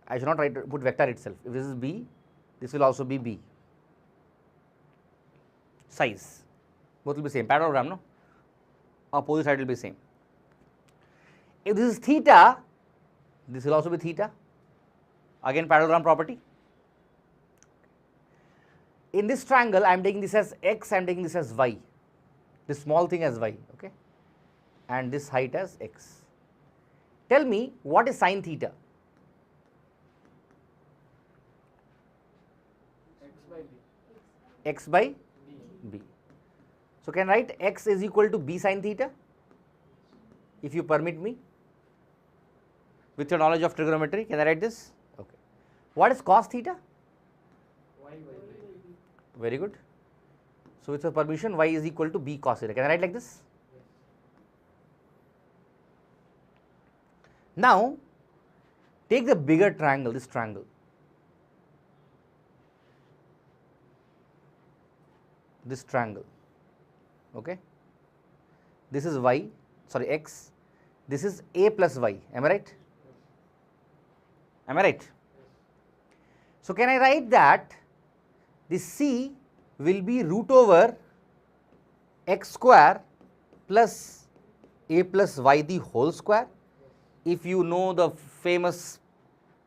[SPEAKER 1] I should not try to put vector itself. If this is B, this will also be B. Size. Both will be same. Parallelogram, no? Opposite side will be same. If this is theta, this will also be theta. Again, parallelogram property. In this triangle, I am taking this as x, I am taking this as y. This small thing as y, okay? And this height as x. Tell me, what is sine theta? X by b. So can I write x is equal to b sine theta, if you permit me? With your knowledge of trigonometry, can I write this? Okay. What is cos theta? Very good. So with your permission, y is equal to b cos theta. Can I write like this? Now take the bigger triangle, this triangle. This triangle, okay? This is y, sorry x, this is a plus y, am I right? Am I right? So can I write that this c will be root over x square plus a plus y the whole square? If you know the famous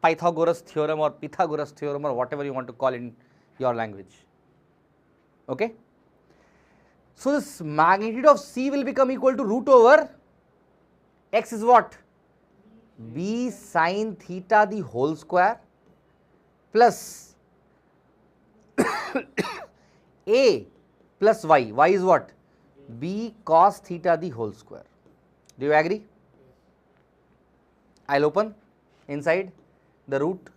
[SPEAKER 1] Pythagoras theorem or Pythagoras theorem or whatever you want to call in your language, okay? So this magnitude of c will become equal to root over x is what? B sine theta the whole square plus a plus y. Y is what? B cos theta the whole square. Do you agree? I'll open inside the root,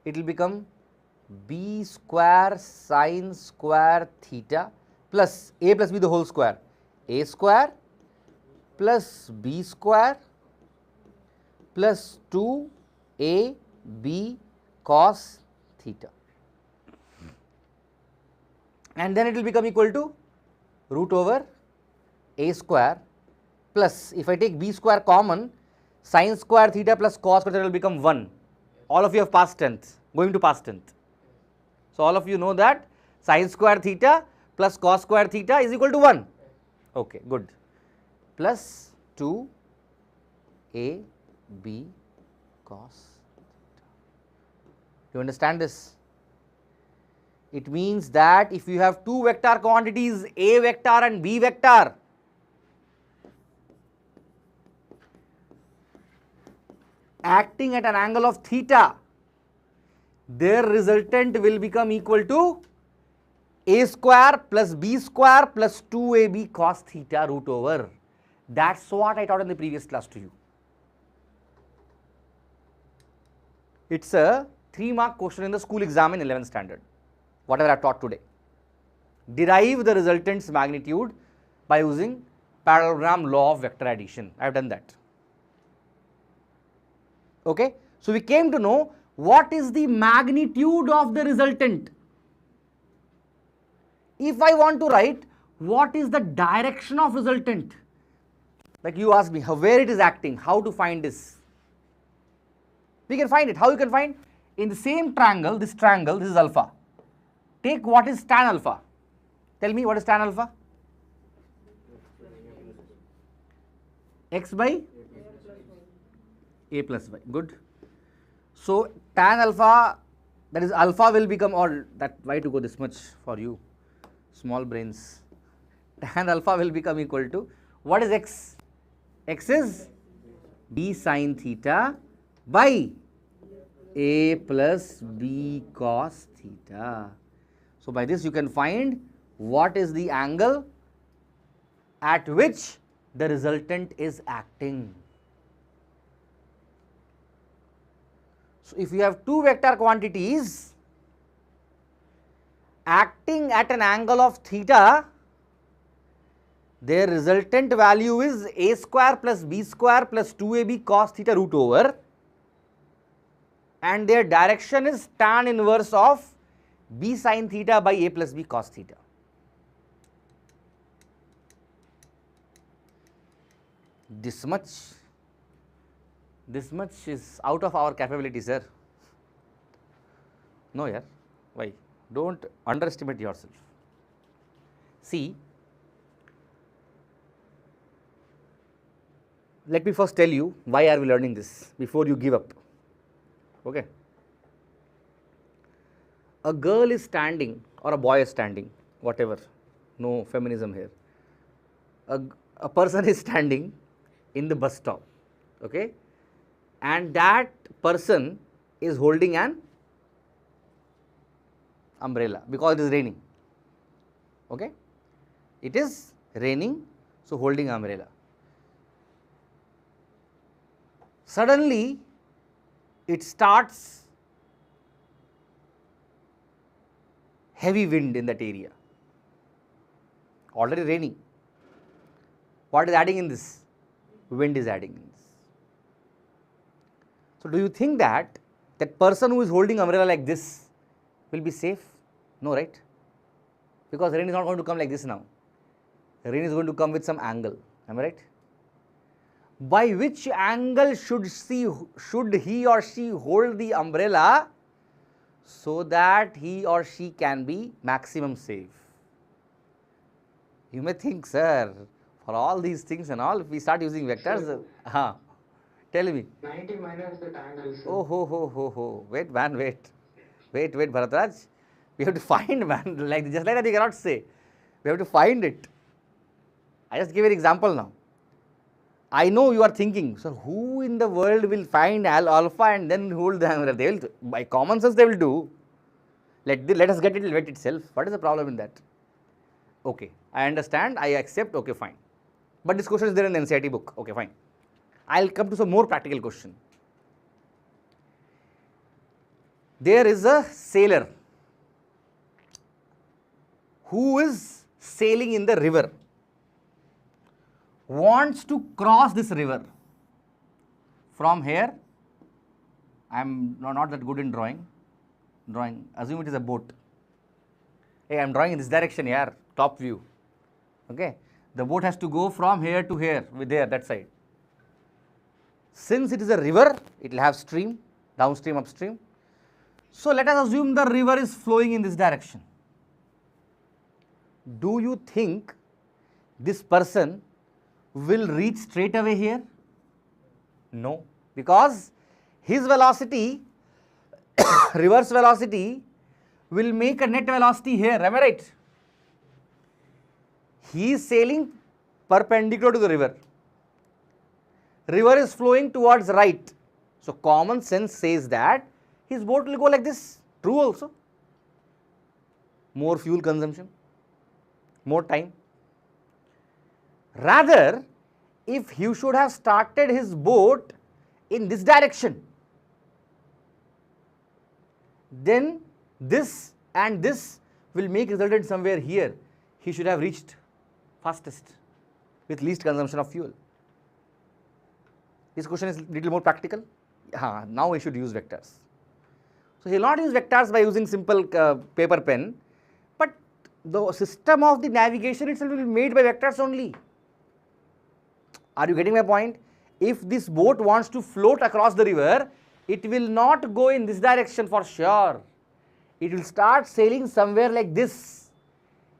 [SPEAKER 1] it will become b square sine square theta plus a plus b the whole square, a square plus b square plus 2ab cos theta, and then it will become equal to root over a square plus, if I take b square common, sine square theta plus cos square theta will become 1. All of you have past tense, going to past tense. So, all of you know that sine square theta plus cos square theta is equal to 1. Okay, good. Plus 2ab cos theta. Do you understand this? It means that if you have two vector quantities a vector and b vector, acting at an angle of theta, their resultant will become equal to a square plus b square plus 2ab cos theta root over. That's what I taught in the previous class to you. It's a 3-mark question in the school exam in 11th standard, whatever I taught today. Derive the resultant's magnitude by using parallelogram law of vector addition. I have done that. Okay. So, we came to know what is the magnitude of the resultant. If I want to write what is the direction of resultant, like you asked me where it is acting, how to find this? We can find it. How you can find? In the same triangle, this is alpha. Take what is tan alpha. Tell me what is tan alpha? X by a plus y. Good. So, tan alpha, that is alpha will become, or that, why to go this much for you, small brains. Tan alpha will become equal to, what is x? X is b sine theta by a plus b cos theta. So, by this you can find what is the angle at which the resultant is acting. So, if you have two vector quantities acting at an angle of theta, their resultant value is a square plus b square plus 2ab cos theta root over, and their direction is tan inverse of b sin theta by a plus b cos theta. This much is out of our capability, sir. No, yeah. Why? Don't underestimate yourself. See, let me first tell you why are we learning this before you give up. Okay. A girl is standing or a boy is standing, whatever, no feminism here. A person is standing in the bus stop, okay, and that person is holding an umbrella because it is raining, okay. It is raining, so holding umbrella. Suddenly, it starts heavy wind in that area, already raining. What is adding in this? Wind is adding in this. So, do you think that person who is holding umbrella like this will be safe? No, right? Because rain is not going to come like this now. Rain is going to come with some angle. Am I right? By which angle should he or she hold the umbrella so that he or she can be maximum safe? You may think, sir, for all these things and all, if we start using vectors, tell me.
[SPEAKER 7] 90 minus that angle.
[SPEAKER 1] Oh, ho. Wait, man, wait, Bharatraj. We have to find, man, just like that you cannot say. We have to find it. I just give an example now. I know you are thinking, sir, who in the world will find alpha and then hold the umbrella? They will, by common sense, they will do. Let us get it wet itself. What is the problem in that? Okay, I understand, I accept, okay, fine. But this question is there in the NCERT book, okay, fine. I will come to some more practical question. there is a sailor who is sailing in the river, wants to cross this river from here. I am not that good in drawing. Assume it is a boat. Hey, I am drawing in this direction here, top view. Okay, the boat has to go from here to here, with there, that side. Since it is a river, it will have stream, downstream, upstream. So let us assume the river is flowing in this direction. Do you think this person will reach straight away here? No, because his velocity, reverse velocity, will make a net velocity here, am I right? He is sailing perpendicular to the river. River is flowing towards right. So common sense says that his boat will go like this. True also. More fuel consumption, more time. Rather, if he should have started his boat in this direction, then this and this will make resultant somewhere here. He should have reached fastest with least consumption of fuel. This question is a little more practical. Now we should use vectors. So he will not use vectors by using simple paper pen, but the system of the navigation itself will be made by vectors only. Are you getting my point? If this boat wants to float across the river, it will not go in this direction for sure. It will start sailing somewhere like this.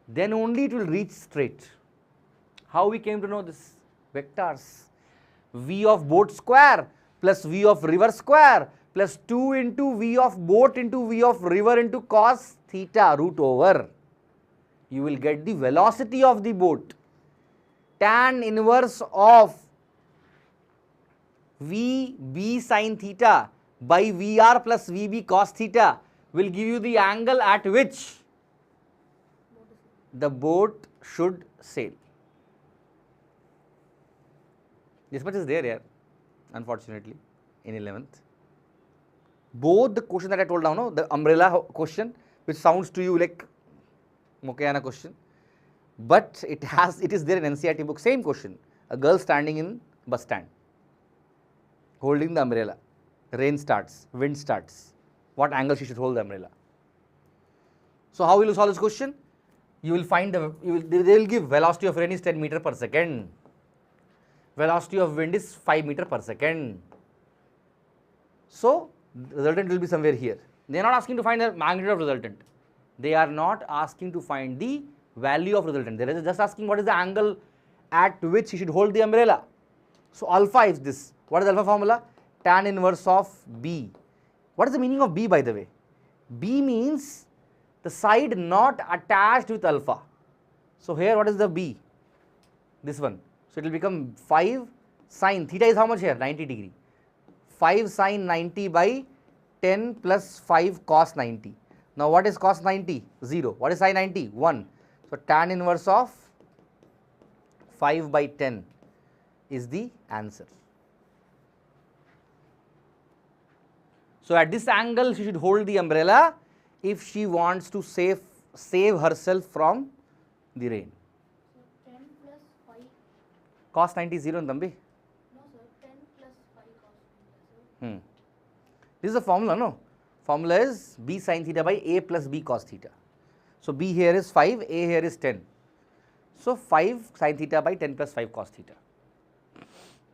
[SPEAKER 1] Then only it will reach straight. How we came to know this? Vectors. V of boat square plus V of river square plus 2 into V of boat into V of river into cos theta root over. You will get the velocity of the boat. Tan inverse of VB sin theta by VR plus VB cos theta will give you the angle at which the boat should sail. This much is there here, unfortunately, in 11th. Both the question that I told now, the umbrella question, which sounds to you like Mokayana question, but it is there in NCERT book, same question. A girl standing in bus stand, holding the umbrella. Rain starts, wind starts. What angle she should hold the umbrella? So how will you solve this question? You will find they will give velocity of rain is 10 meter per second. Velocity of wind is 5 meter per second. So the resultant will be somewhere here. They are not asking to find the magnitude of resultant. They are not asking to find the value of resultant. They are just asking what is the angle at which he should hold the umbrella. So alpha is this. What is the alpha formula? Tan inverse of B. What is the meaning of B, by the way? B means the side not attached with alpha. So here what is the B? This one. So it will become 5 sin theta is how much here? 90 degree. 5 sin 90 by 10 plus 5 cos 90. Now what is cos 90? 0. What is sin 90? 1. So tan inverse of 5 by 10 is the answer. So at this angle she should hold the umbrella if she wants to save herself from the rain.
[SPEAKER 4] So 10 plus 5.
[SPEAKER 1] Cos 90 is 0 in Thambi.
[SPEAKER 4] No sir, 10 plus 5 cos theta, sir.
[SPEAKER 1] This is the formula, no? Formula is B sin theta by A plus B cos theta. So B here is 5, A here is 10. So 5 sin theta by 10 plus 5 cos theta.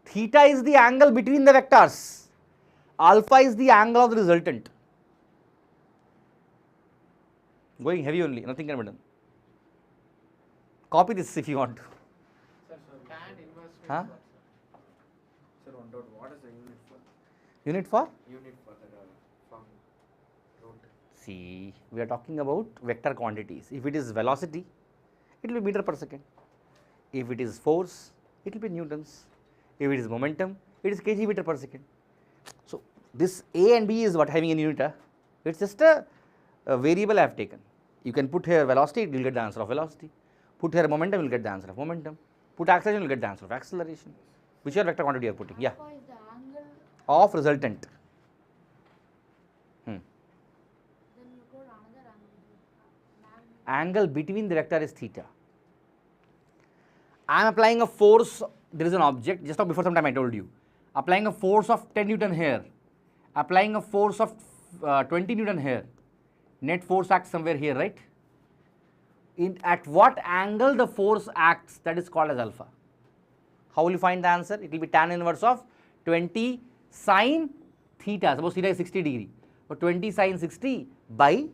[SPEAKER 1] Theta is the angle between the vectors. Alpha is the angle of the resultant. Going heavy only, nothing can be done. Copy this if you want to.
[SPEAKER 6] Sir, so tan inverse means
[SPEAKER 1] Huh?
[SPEAKER 6] what, sir? Sir, one doubt. What is the unit for?
[SPEAKER 1] Unit for?
[SPEAKER 6] Unit for the from root.
[SPEAKER 1] See, we are talking about vector quantities. If it is velocity, it will be meter per second. If it is force, it will be newtons. If it is momentum, it is kg meter per second. So this A and B is what having in unit. It's just a variable I have taken. You can put here velocity, you will get the answer of velocity. Put here momentum, you will get the answer of momentum. Put acceleration, you will get the answer of acceleration. Which vector quantity you are putting? Yeah.
[SPEAKER 4] Alpha is the angle.
[SPEAKER 1] Of resultant. Angle between the vector is theta. I am applying a force, there is an object, just now before some time I told you, applying a force of 10 Newton here, applying a force of 20 Newton here, net force acts somewhere here, right? At what angle the force acts, that is called as alpha. How will you find the answer? It will be tan inverse of 20 sine theta, suppose theta is 60 degree, so 20 sine 60 by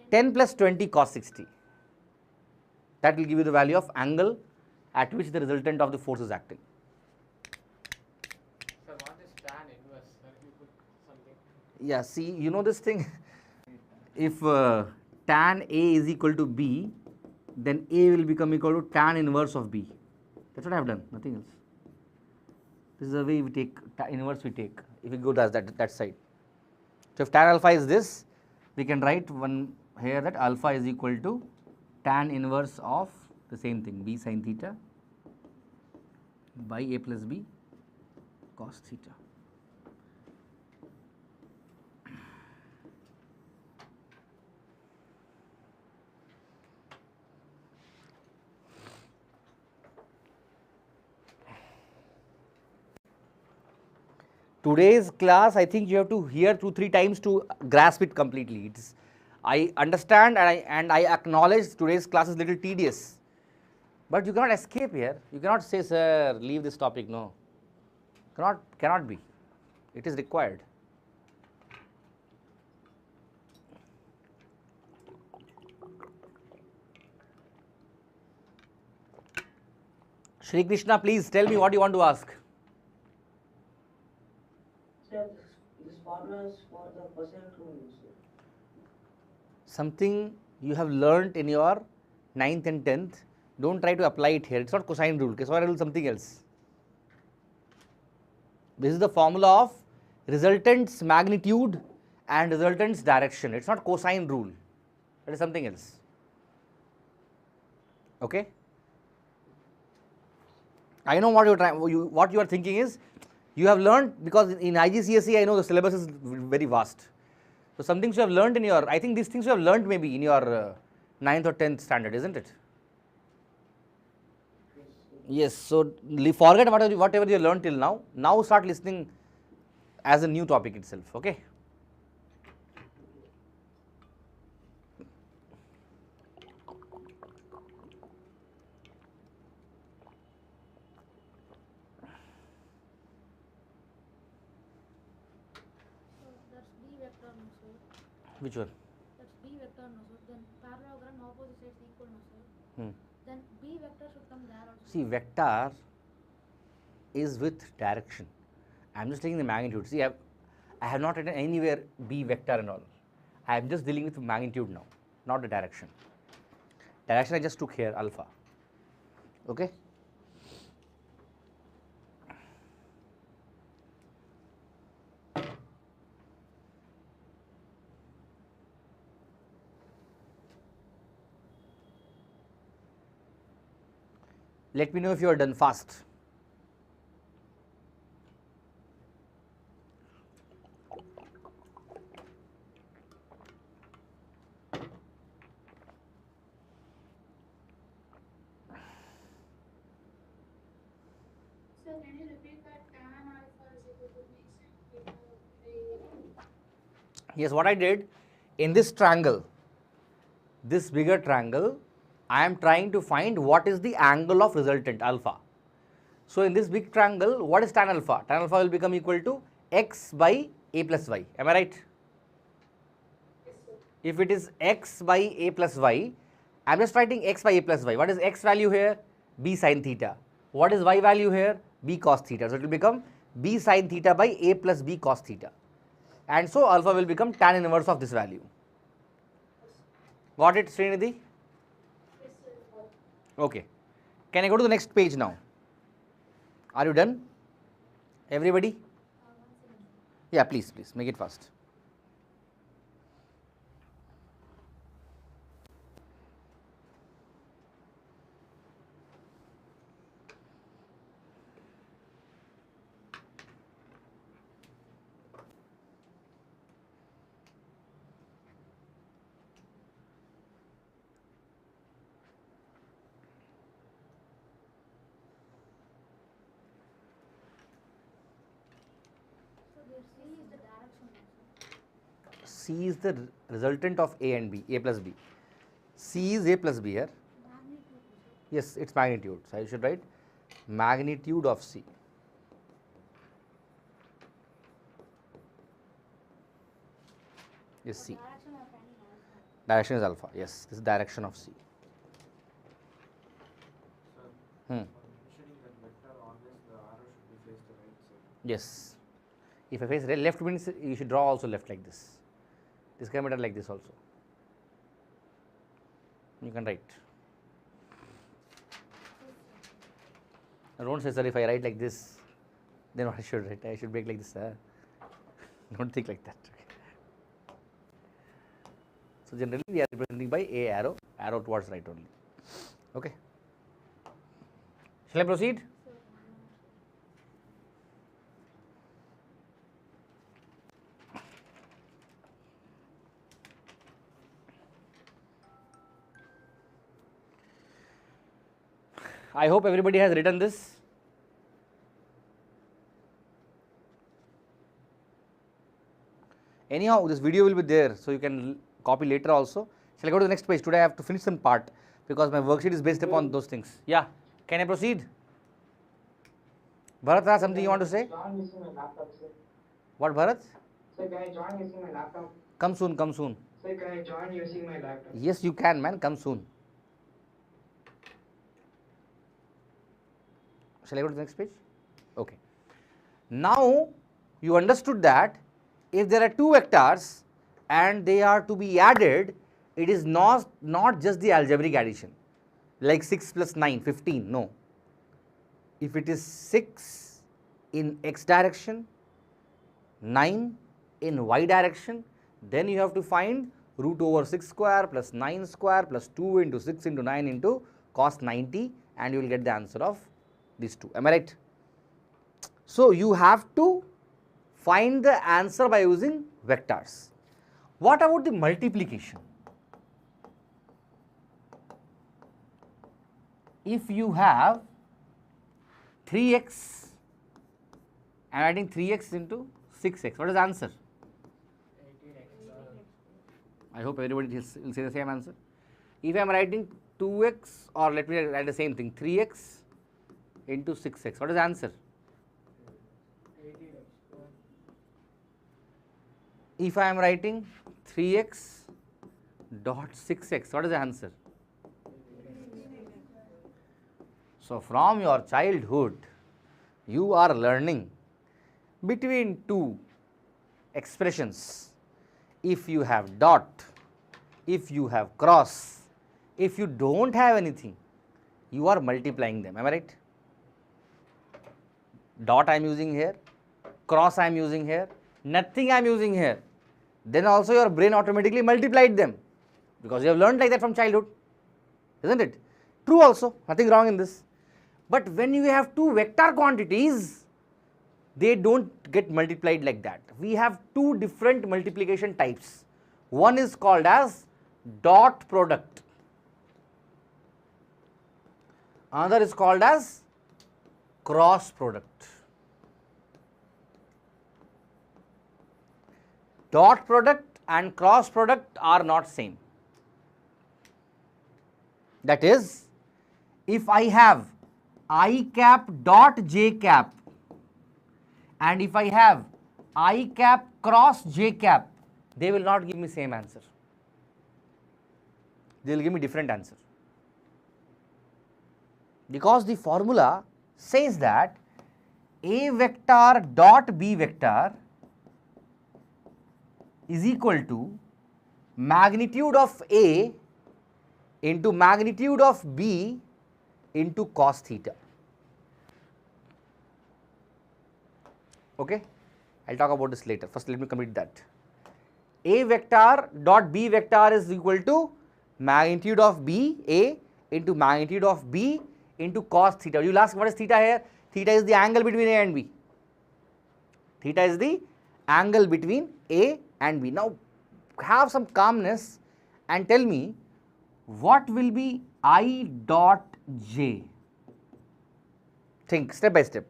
[SPEAKER 1] 10 plus 20 cos 60. That will give you the value of angle at which the resultant of the force is acting.
[SPEAKER 8] Sir, what is tan inverse? Sir, if you put something.
[SPEAKER 1] Yeah, see, you know this thing, if tan A is equal to B, then A will become equal to tan inverse of B. That's what I have done, nothing else. This is the way we take, inverse we take, if we go to that side. So, if tan alpha is this, we can write one here that alpha is equal to tan inverse of the same thing, B sin theta by A plus B cos theta. Today's class, I think you have to hear 2-3 times to grasp it completely. I understand and I acknowledge today's class is little tedious, but you cannot escape here. You cannot say, sir, leave this topic. No, cannot be. It is required. Shri Krishna, please tell me what you want to ask.
[SPEAKER 3] Sir, this formula is for the percent rule, sir.
[SPEAKER 1] Something you have learnt in your 9th and 10th, don't try to apply it here. It's not cosine rule. Cosine rule is something else. This is the formula of resultant's magnitude and resultant's direction. It's not cosine rule. That is something else. Okay? I know what what you are thinking is, you have learned, because in IGCSE I know the syllabus is very vast. So some things you have learned in your, I think these things you have learned maybe in your 9th or 10th standard, isn't it? Yes, so forget whatever you learned till now. Now start listening as a new topic itself, okay?
[SPEAKER 4] That's B vector no sir.
[SPEAKER 1] Which one?
[SPEAKER 4] That's B vector no sir. Then parallelogram opposite sides equal no sir.
[SPEAKER 1] Hmm.
[SPEAKER 4] Then B vector should come there also.
[SPEAKER 1] See, vector is with direction. I am just taking the magnitude. See, I have not written anywhere B vector and all. I am just dealing with magnitude now, not the direction. Direction I just took here, alpha. Okay? Let me know if you are done fast.
[SPEAKER 2] Sir, can you repeat that tan alpha is equal to B sin theta?
[SPEAKER 1] Yes, what I did in this triangle, this bigger triangle, I am trying to find what is the angle of resultant alpha. So in this big triangle, what is tan alpha? Tan alpha will become equal to x by a plus y. Am I right? If it is x by a plus y, I am just writing x by a plus y. What is x value here? B sin theta. What is y value here? B cos theta. So it will become b sin theta by a plus b cos theta. And so alpha will become tan inverse of this value. Got it, Srinidhi? Okay. Can I go to the next page now? Are you done? Everybody? Yeah, please, make it fast.
[SPEAKER 4] C is the direction also.
[SPEAKER 1] C is the resultant of A and B, A plus B. C is A plus B here.
[SPEAKER 4] Magnitude.
[SPEAKER 1] Yes, it's magnitude. So I should write magnitude of C. Is C.
[SPEAKER 4] Direction of any alpha.
[SPEAKER 1] Direction is alpha. Yes, this is direction of C.
[SPEAKER 6] Sir,
[SPEAKER 1] Hmm.
[SPEAKER 6] for mentioning that vector, always the arrow should be faced the right side.
[SPEAKER 1] Yes. If I face left means you should draw also left like this. This can be done like this also. You can write. Don't say, sir, if I write like this, then what I should write? I should make like this. Don't think like that. So generally we are representing by a arrow towards right only. Okay. Shall I proceed? I hope everybody has written this. Anyhow, this video will be there, so you can copy later also. Shall I go to the next page? Today I have to finish some part because my worksheet is based upon those things. Yeah, can I proceed? Bharat, something you want to say?
[SPEAKER 7] Join using my laptop, sir.
[SPEAKER 1] What, Bharat?
[SPEAKER 7] Sir, can I join using my laptop?
[SPEAKER 1] Come soon, come soon.
[SPEAKER 7] Sir, can I join using my laptop?
[SPEAKER 1] Yes, you can, man. Come soon. Shall I go to the next page? Okay. Now, you understood that if there are two vectors and they are to be added, it is not just the algebraic addition, like 6 plus 9, 15, no. If it is 6 in x direction, 9 in y direction, then you have to find root over 6 square plus 9 square plus 2 into 6 into 9 into cos 90, and you will get the answer of these two. Am I right? So, you have to find the answer by using vectors. What about the multiplication? If you have 3x, I am adding 3x into 6x, what is the answer?
[SPEAKER 8] 18x.
[SPEAKER 1] I hope everybody will say the same answer. If I am writing 2x, or let me write the same thing, 3x into 6x, what is the answer?
[SPEAKER 8] 18x.
[SPEAKER 1] If I am writing 3x dot 6x, what is the answer? So, from your childhood, you are learning between two expressions. If you have dot, if you have cross, if you don't have anything, you are multiplying them. Am I right? Dot I am using here, cross I am using here, nothing I am using here. Then also your brain automatically multiplied them because you have learned like that from childhood, isn't it? True also, nothing wrong in this. But when you have two vector quantities, they don't get multiplied like that. We have two different multiplication types. One is called as dot product. Another is called as cross product. Dot product and cross product are not same. That is, if I have I cap dot j cap and if I have I cap cross j cap, they will not give me same answer. They will give me different answer. Because the formula says that A vector dot B vector is equal to magnitude of A into magnitude of B into cos theta. Okay, I will talk about this later. First, let me complete that. A vector dot B vector is equal to magnitude of B, A, into magnitude of B into cos theta. You will ask, what is theta here? Theta is the angle between A and B. Theta is the angle between A and B. Now, have some calmness and tell me what will be I dot j. Think step by step.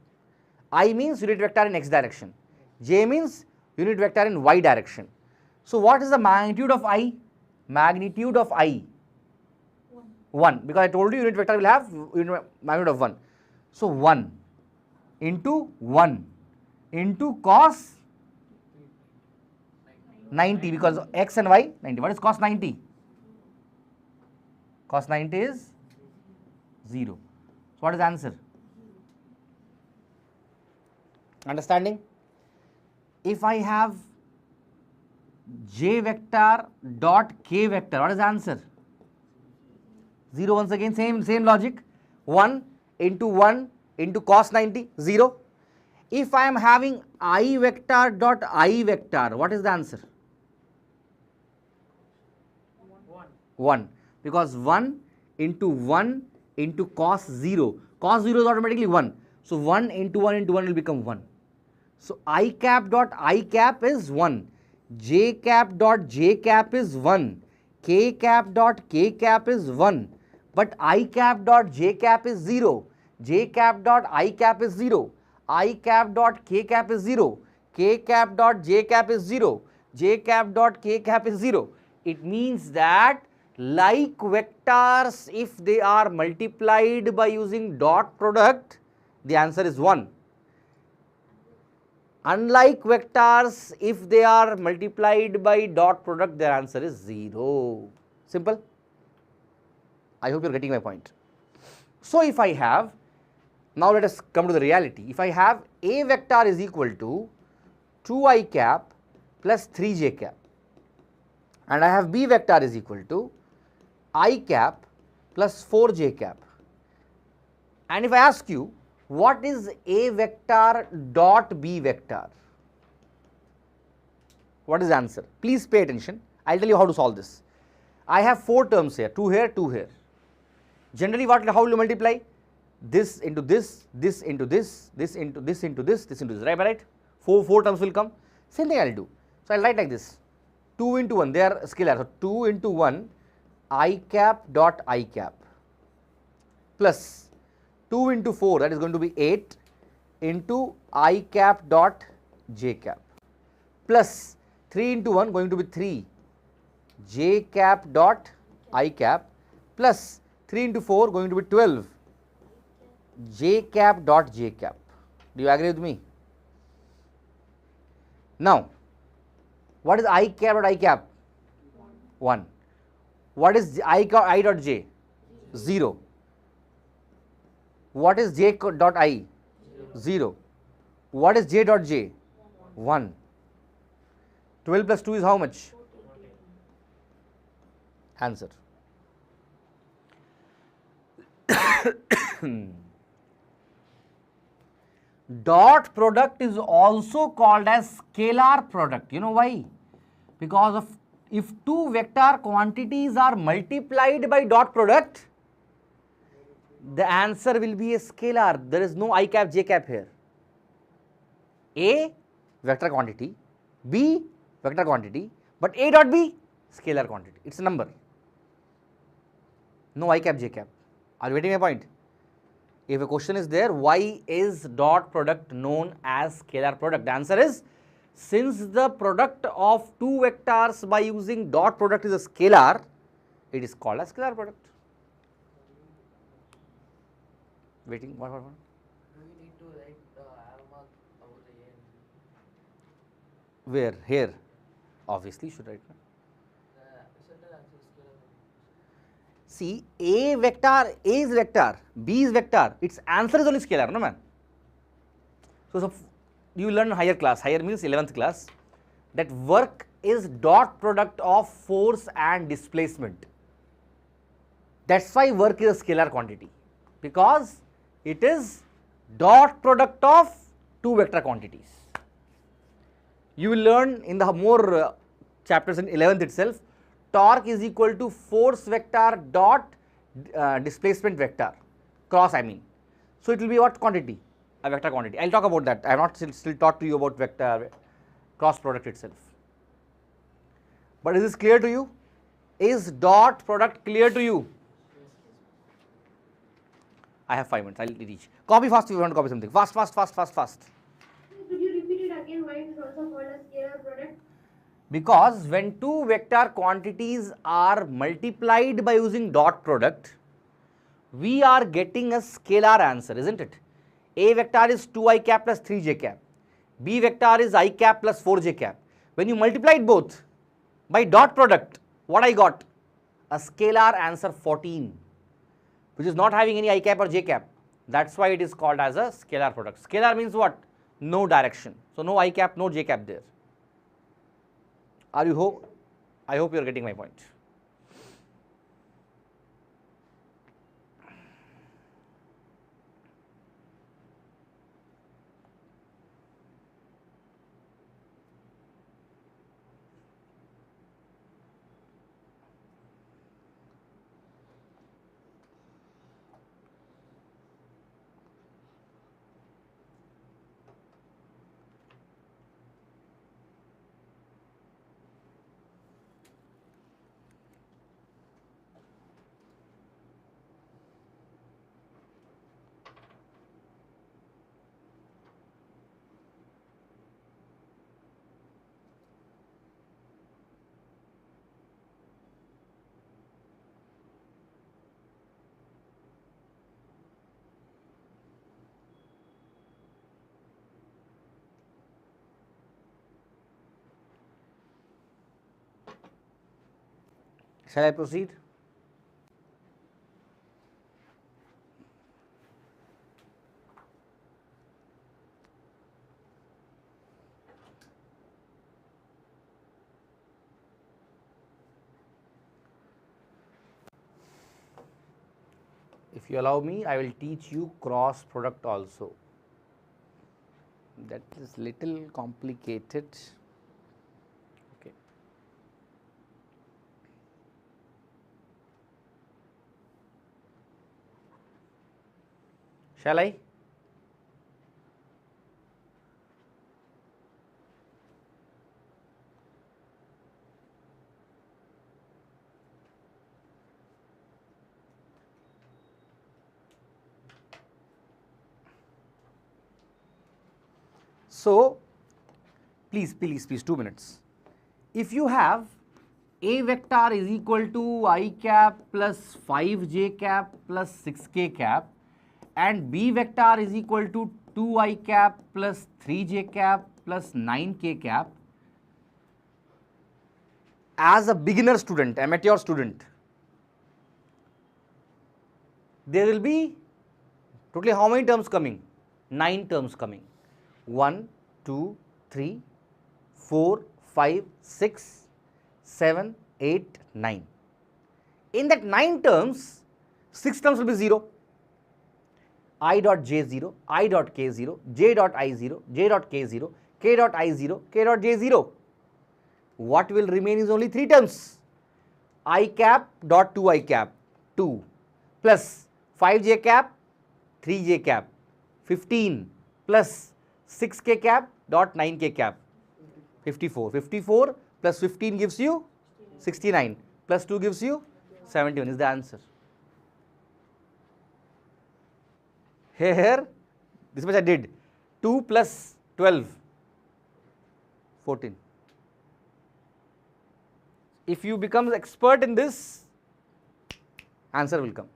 [SPEAKER 1] I means unit vector in x direction. J means unit vector in y direction. So what is the magnitude of I? Magnitude of I? 1, because I told you unit vector will have magnitude of 1. So 1 into 1 into cos 90, because x and y 90. What is cos 90? Cos 90 is 0. So what is the answer? Understanding? If I have j vector dot k vector, what is the answer? 0 once again, same logic. 1 into cos 90, 0. If I am having I vector dot I vector, what is the answer? 1, because 1 into cos 0. Cos 0 is automatically 1. So 1 into 1 will become 1. So I cap dot I cap is 1. J cap dot J cap is 1. K cap dot K cap is 1. But I cap dot J cap is 0. J cap dot I cap is 0. I cap dot K cap is 0. K cap dot J cap is 0. J cap dot K cap is 0. It means that like vectors, if they are multiplied by using dot product, the answer is 1. Unlike vectors, if they are multiplied by dot product, their answer is 0. Simple. I hope you are getting my point. So if I have, now let us come to the reality. If I have A vector is equal to 2i cap plus 3j cap, and I have B vector is equal to I cap plus 4j cap, and if I ask you what is A vector dot B vector, what is the answer? Please pay attention. I will tell you how to solve this. I have 4 terms here, 2 here, 2 here. Generally, how will you multiply? This into this, this into this, this into this, into this, this into this, right? 4 terms will come. Same thing I will do. So I will write like this: 2 into 1, they are scalar. So 2 into 1, I cap dot I cap, plus 2 into 4, that is going to be 8 into I cap dot J cap, plus 3 into 1 going to be 3 J cap dot I cap, plus 3 into 4 going to be 12 J cap dot J cap. Do you agree with me? Now, what is I cap dot I cap? 1. What is I dot J? 0. What is J dot I? 0. What is J dot J? 1. 12 plus 2 is how much? Answer. Dot product is also called as scalar product. You know why? Because of if 2 vector quantities are multiplied by dot product, the answer will be a scalar. There is no I cap J cap here. A vector quantity, B vector quantity, but A dot B scalar quantity. It's a number. No I cap J cap. Are you getting my point? If a question is there, why is dot product known as scalar product? The answer is, since the product of 2 vectors by using dot product is a scalar, it is called as scalar product. Waiting, what?
[SPEAKER 8] Do we need to write the arrow mark over the end?
[SPEAKER 1] Where? Here. Obviously, you should write.
[SPEAKER 8] The center answer is scalar.
[SPEAKER 1] See, A is vector, B is vector, its answer is only scalar, no man? So you learn higher class, higher means 11th class, that work is dot product of force and displacement. That's why work is a scalar quantity, because it is dot product of 2 vector quantities. You will learn in the more chapters in 11th itself, torque is equal to force vector dot displacement vector, cross I mean. So it will be what quantity? A vector quantity. I will talk about that. I have not still taught to you about vector cross product itself. But is this clear to you? Is dot product clear to you? I have 5 minutes. I will reach. Copy fast if you want to copy something. Fast.
[SPEAKER 2] Could you repeat it again? Why is
[SPEAKER 1] Because when two vector quantities are multiplied by using dot product, we are getting a scalar answer, isn't it? A vector is 2i cap plus 3j cap. B vector is I cap plus 4j cap. When you multiplied both by dot product, what I got? A scalar answer 14, which is not having any I cap or j cap. That's why it is called as a scalar product. Scalar means what? No direction. So no I cap, no j cap there. I hope you are getting my point. Shall I proceed? If you allow me, I will teach you cross product also. That is little complicated. Okay. Shall I? So, please 2 minutes. If you have A vector is equal to I cap plus 5j cap plus 6k cap and B vector is equal to 2i cap plus 3j cap plus 9k cap, as a beginner student, amateur student, there will be totally how many terms coming? 9 terms coming. 1, 2, 3, 4, 5, 6, 7, 8, 9. In that 9 terms, 6 terms will be 0. I dot j0, I dot k0, j dot i0, j dot k0, k dot i0, k dot j0. What will remain is only 3 terms. I cap dot 2i cap, 2, plus 5j cap, 3j cap, 15, plus 6k cap dot 9k cap, 54. 54 plus 15 gives you 69, plus 2 gives you 71 is the answer. Here, this much I did. 2 plus 12, 14. If you become expert in this, answer will come.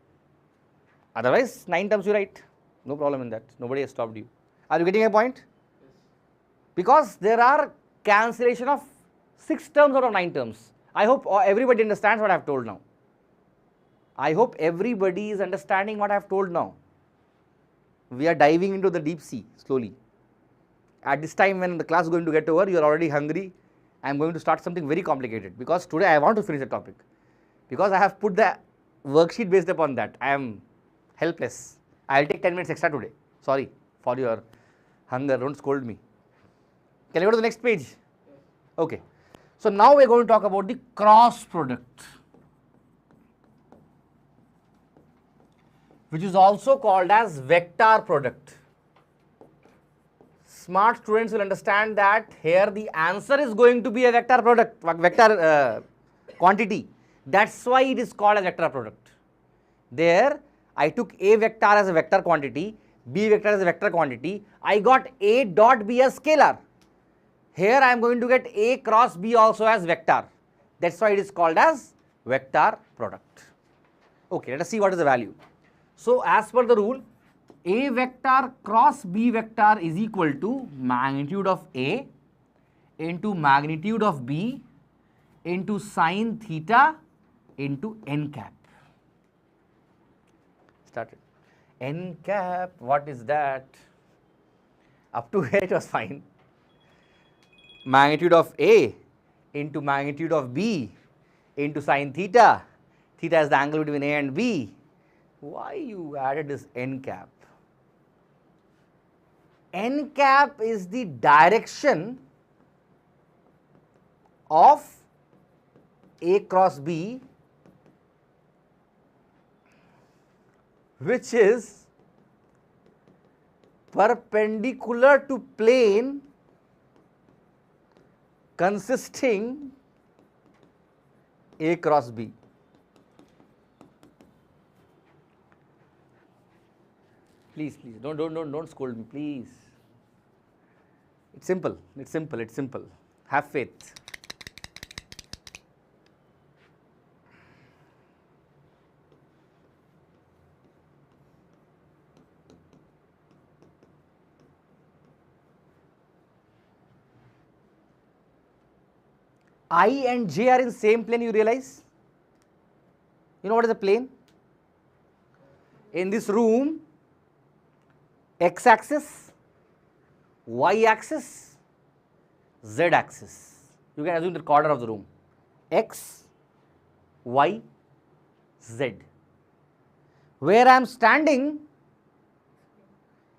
[SPEAKER 1] Otherwise, 9 terms you write. No problem in that. Nobody has stopped you. Are you getting a point? Because there are cancellation of 6 terms out of 9 terms. I hope everybody understands what I have told now. I hope everybody is understanding what I have told now. We are diving into the deep sea slowly. At this time when the class is going to get over, you are already hungry. I am going to start something very complicated because today I want to finish the topic. Because I have put the worksheet based upon that. I am helpless. I will take 10 minutes extra today. Sorry for your hunger, don't scold me. Can I go to the next page? Okay. So now we are going to talk about the cross product, which is also called as vector product. Smart students will understand that here the answer is going to be a vector product, vector quantity. That's why it is called as vector product. There I took A vector as a vector quantity, B vector as a vector quantity. I got A dot B as scalar. Here I am going to get A cross B also as vector. That's why it is called as vector product. Okay, let us see what is the value. So, as per the rule, A vector cross B vector is equal to magnitude of A into magnitude of B into sine theta into n cap. Started. N cap, what is that? Up to here it was fine. Magnitude of A into magnitude of B into sine theta. Theta is the angle between A and B. Why you added this n cap? N cap is the direction of A cross B, which is perpendicular to plane consisting A cross B. Please, don't scold me, please. It's simple, it's simple, it's simple. Have faith. I and J are in same plane, you realize? You know what is a plane? In this room, x axis, y axis, z axis. You can assume the corner of the room. X, y, z. Where I am standing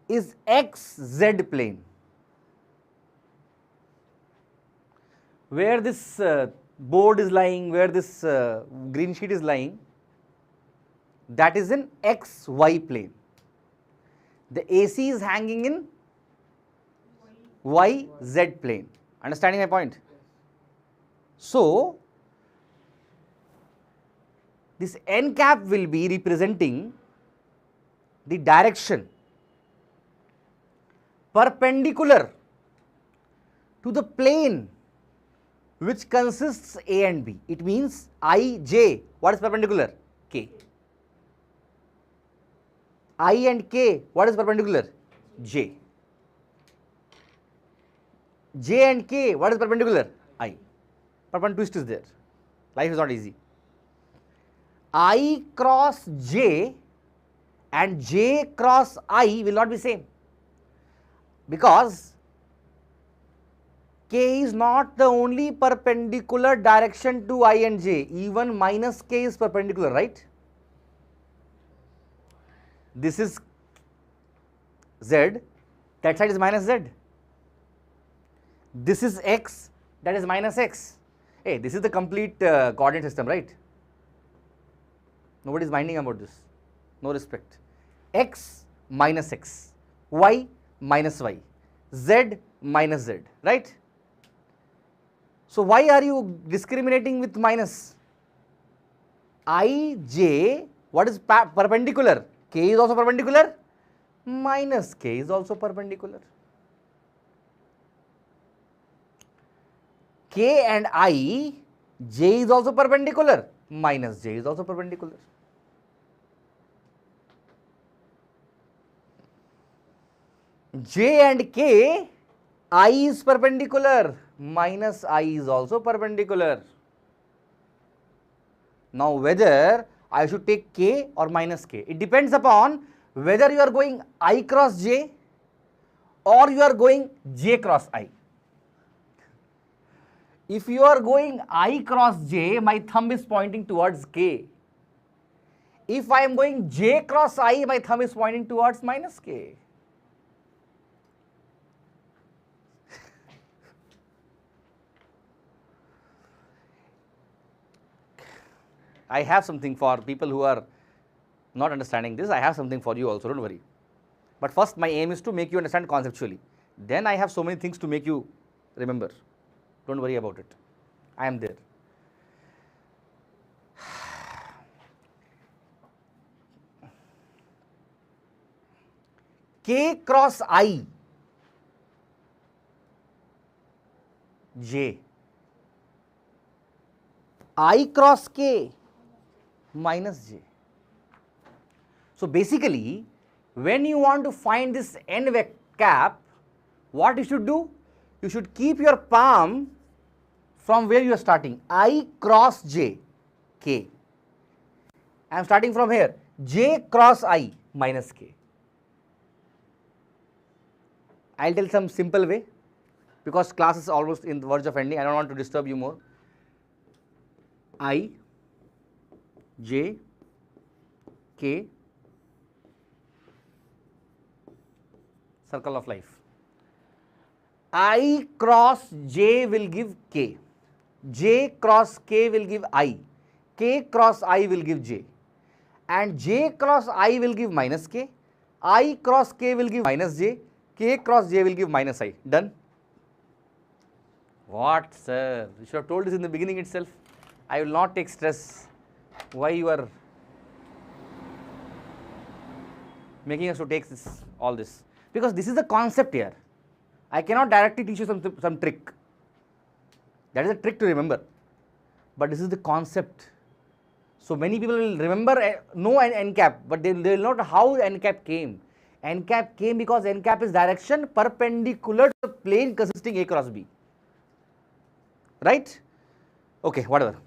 [SPEAKER 1] is xz plane. Where this board is lying, where this green sheet is lying, that is in xy plane. The AC is hanging in yz plane. Understanding my point? So, this n cap will be representing the direction perpendicular to the plane which consists A and B. It means I, J, what is perpendicular? K. I and K, what is perpendicular? J. J and K, what is perpendicular? I. Perpendicular twist is there. Life is not easy. I cross J and J cross I will not be same, because K is not the only perpendicular direction to I and J, even minus K is perpendicular, right? This is Z, that side is minus Z. This is X, that is minus X. Hey, this is the complete coordinate system, right? Nobody is minding about this. No respect. X minus X, Y minus Y, Z minus Z, right? So, why are you discriminating with minus? I, J, what is perpendicular? K is also perpendicular, minus K is also perpendicular. K and I, J is also perpendicular, minus J is also perpendicular. J and K, I is perpendicular, minus I is also perpendicular. Now, whether I should take K or minus K, it depends upon whether you are going I cross J or you are going J cross I. If you are going I cross J, my thumb is pointing towards K. If I am going J cross I, my thumb is pointing towards minus K. I have something for people who are not understanding this. I have something for you also, don't worry. But first, my aim is to make you understand conceptually. Then I have so many things to make you remember. Don't worry about it. I am there. K cross I j. I cross k minus j. So basically, when you want to find this n cap, what you should do? You should keep your palm from where you are starting. I cross j, k. I am starting from here. J cross I minus k. I will tell some simple way, because class is almost in the verge of ending. I don't want to disturb you more. I, j, k, circle of life. I cross j will give k, j cross k will give I, k cross I will give j, and j cross I will give minus k, I cross k will give minus j, k cross j will give minus I. Done? What, sir? You should have told this in the beginning itself. I will not take stress. Why you are making us to take this, all this? Because this is the concept here. I cannot directly teach you some trick. That is a trick to remember. But this is the concept. So many people will remember, know an n cap, but they will not know how n cap came. N cap came because n cap is direction perpendicular to the plane consisting A cross B. Right? Okay, whatever.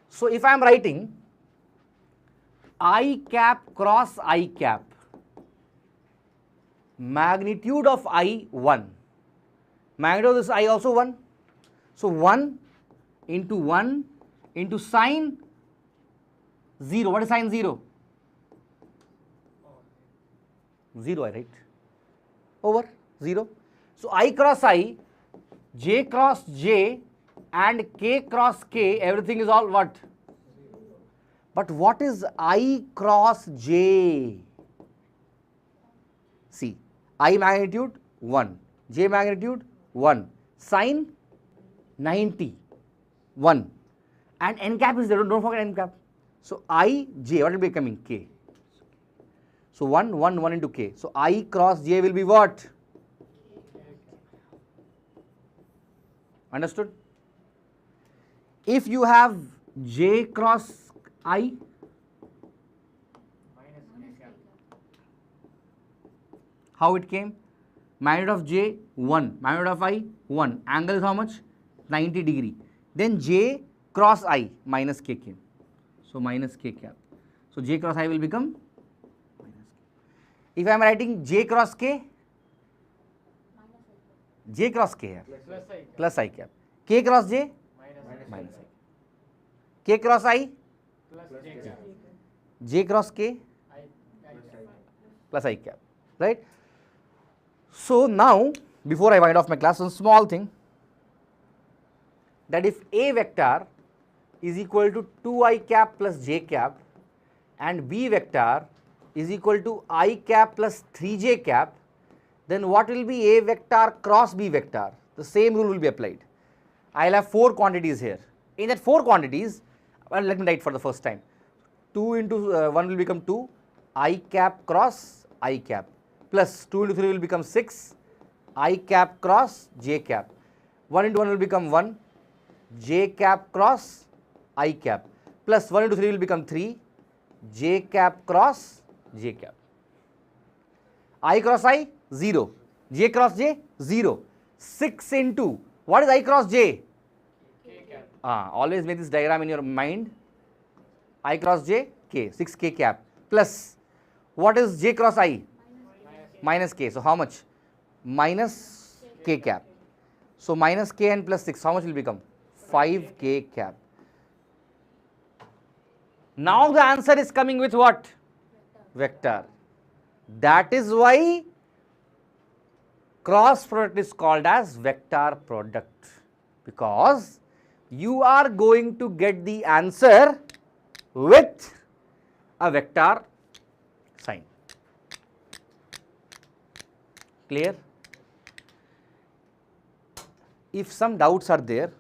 [SPEAKER 1] So if I am writing I cap cross I cap, magnitude of I 1, magnitude of this I also 1. So 1 into sine 0. What is sine 0? 0 I write, over 0. So I cross I, j cross j and k cross k, everything is all what? But what is I cross j? See, I magnitude 1, j magnitude 1, sine 90, 1, and n cap is there, don't forget n cap. So I, j, what will be coming? K. So 1, 1, 1 into k. So I cross j will be what? Understood? If you have j cross I, how it came? Magnitude of j 1, magnitude of I 1, angle is how much? 90 degree. Then j cross I minus k came. So minus k cap. So j cross I will become minus k. If I am writing j cross k, j cross k plus I cap. K cross j minus I. K cross I j cross k plus I cap. Right? So now, before I wind off my class, one small thing, that if A vector is equal to 2I cap plus j cap and B vector is equal to I cap plus 3j cap, then what will be A vector cross B vector? The same rule will be applied. I will have 4 quantities here. In that 4 quantities, well, let me write for the first time. 2 into 1 will become 2, I cap cross I cap, plus 2 into 3 will become 6, I cap cross j cap. 1 into 1 will become 1, j cap cross I cap, plus 1 into 3 will become 3, j cap cross j cap. I cross I 0, j cross j 0, 6 into, what is I cross j? Always make this diagram in your mind. I cross j, k, 6k cap, plus what is j cross I? Minus k. So how much? Minus k cap. So minus k and plus 6, how much will become? 5k cap. Now the answer is coming with what? Vector. That is why cross product is called as vector product, because you are going to get the answer with a vector sign. Clear? If some doubts are there,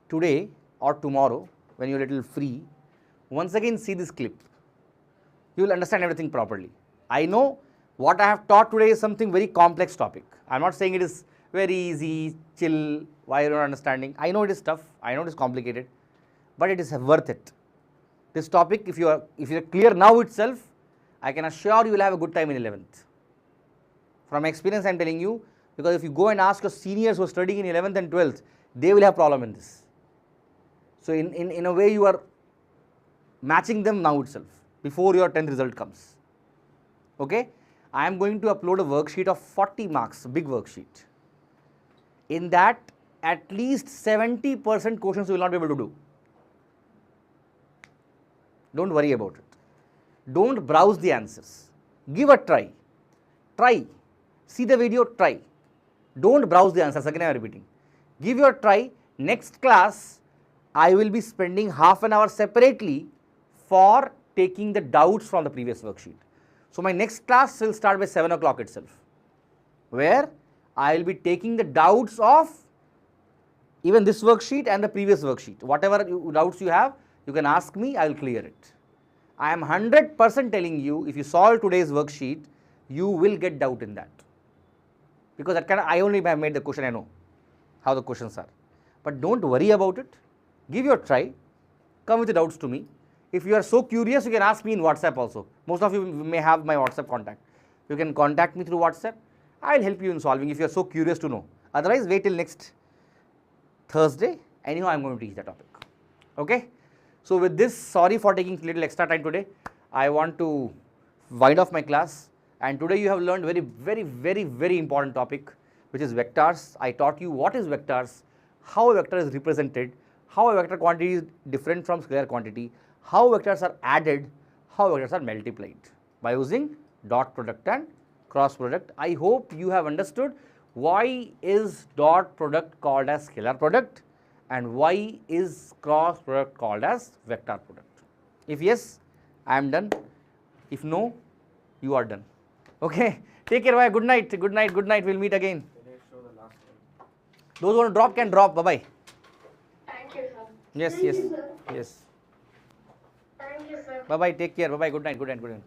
[SPEAKER 1] today or tomorrow when you are a little free, once again see this clip. You will understand everything properly. I know what I have taught today is something very complex topic. I am not saying it is Very easy, chill. Why you're not understanding? I know it is tough. I know it is complicated, but it is worth it. This topic, if you are clear now itself, I can assure you will have a good time in 11th. From experience, I am telling you, because if you go and ask your seniors who are studying in 11th and 12th, they will have problem in this. So in a way, you are matching them now itself before your 10th result comes. Okay, I am going to upload a worksheet of 40 marks, big worksheet. In that, at least 70% questions you will not be able to do. Don't worry about it. Don't browse the answers. Give a try. Try. See the video, try. Don't browse the answers. Again, I am repeating. Give your try. Next class, I will be spending half an hour separately for taking the doubts from the previous worksheet. So, my next class will start by 7 o'clock itself, where I will be taking the doubts of even this worksheet and the previous worksheet. Whatever doubts you have, you can ask me, I will clear it. I am 100% telling you, if you solve today's worksheet, you will get doubt in that. Because that I only have made the question, I know how the questions are. But don't worry about it. Give your try. Come with the doubts to me. If you are so curious, you can ask me in WhatsApp also. Most of you may have my WhatsApp contact. You can contact me through WhatsApp. I will help you in solving if you are so curious to know. Otherwise, wait till next Thursday. Anyhow, I am going to teach the topic. Okay. So, with this, sorry for taking little extra time today. I want to wind off my class. And today you have learned very important topic, which is vectors. I taught you what is vectors, how a vector is represented, how a vector quantity is different from scalar quantity, how vectors are added, how vectors are multiplied by using dot product and cross product. I hope you have understood why is dot product called as scalar product and why is cross product called as vector product. If yes, I am done. If no, you are done. Okay. Take care. Bye. Good night. Good night. Good night. We'll meet again.
[SPEAKER 6] Can I show the last one?
[SPEAKER 1] Those who want to drop can drop. Bye bye.
[SPEAKER 5] Thank you, sir.
[SPEAKER 1] Yes.
[SPEAKER 5] Thank
[SPEAKER 1] Yes.
[SPEAKER 5] you, sir.
[SPEAKER 1] Yes.
[SPEAKER 5] Thank you, sir.
[SPEAKER 1] Bye bye. Take care. Bye bye. Good night. Good night. Good night.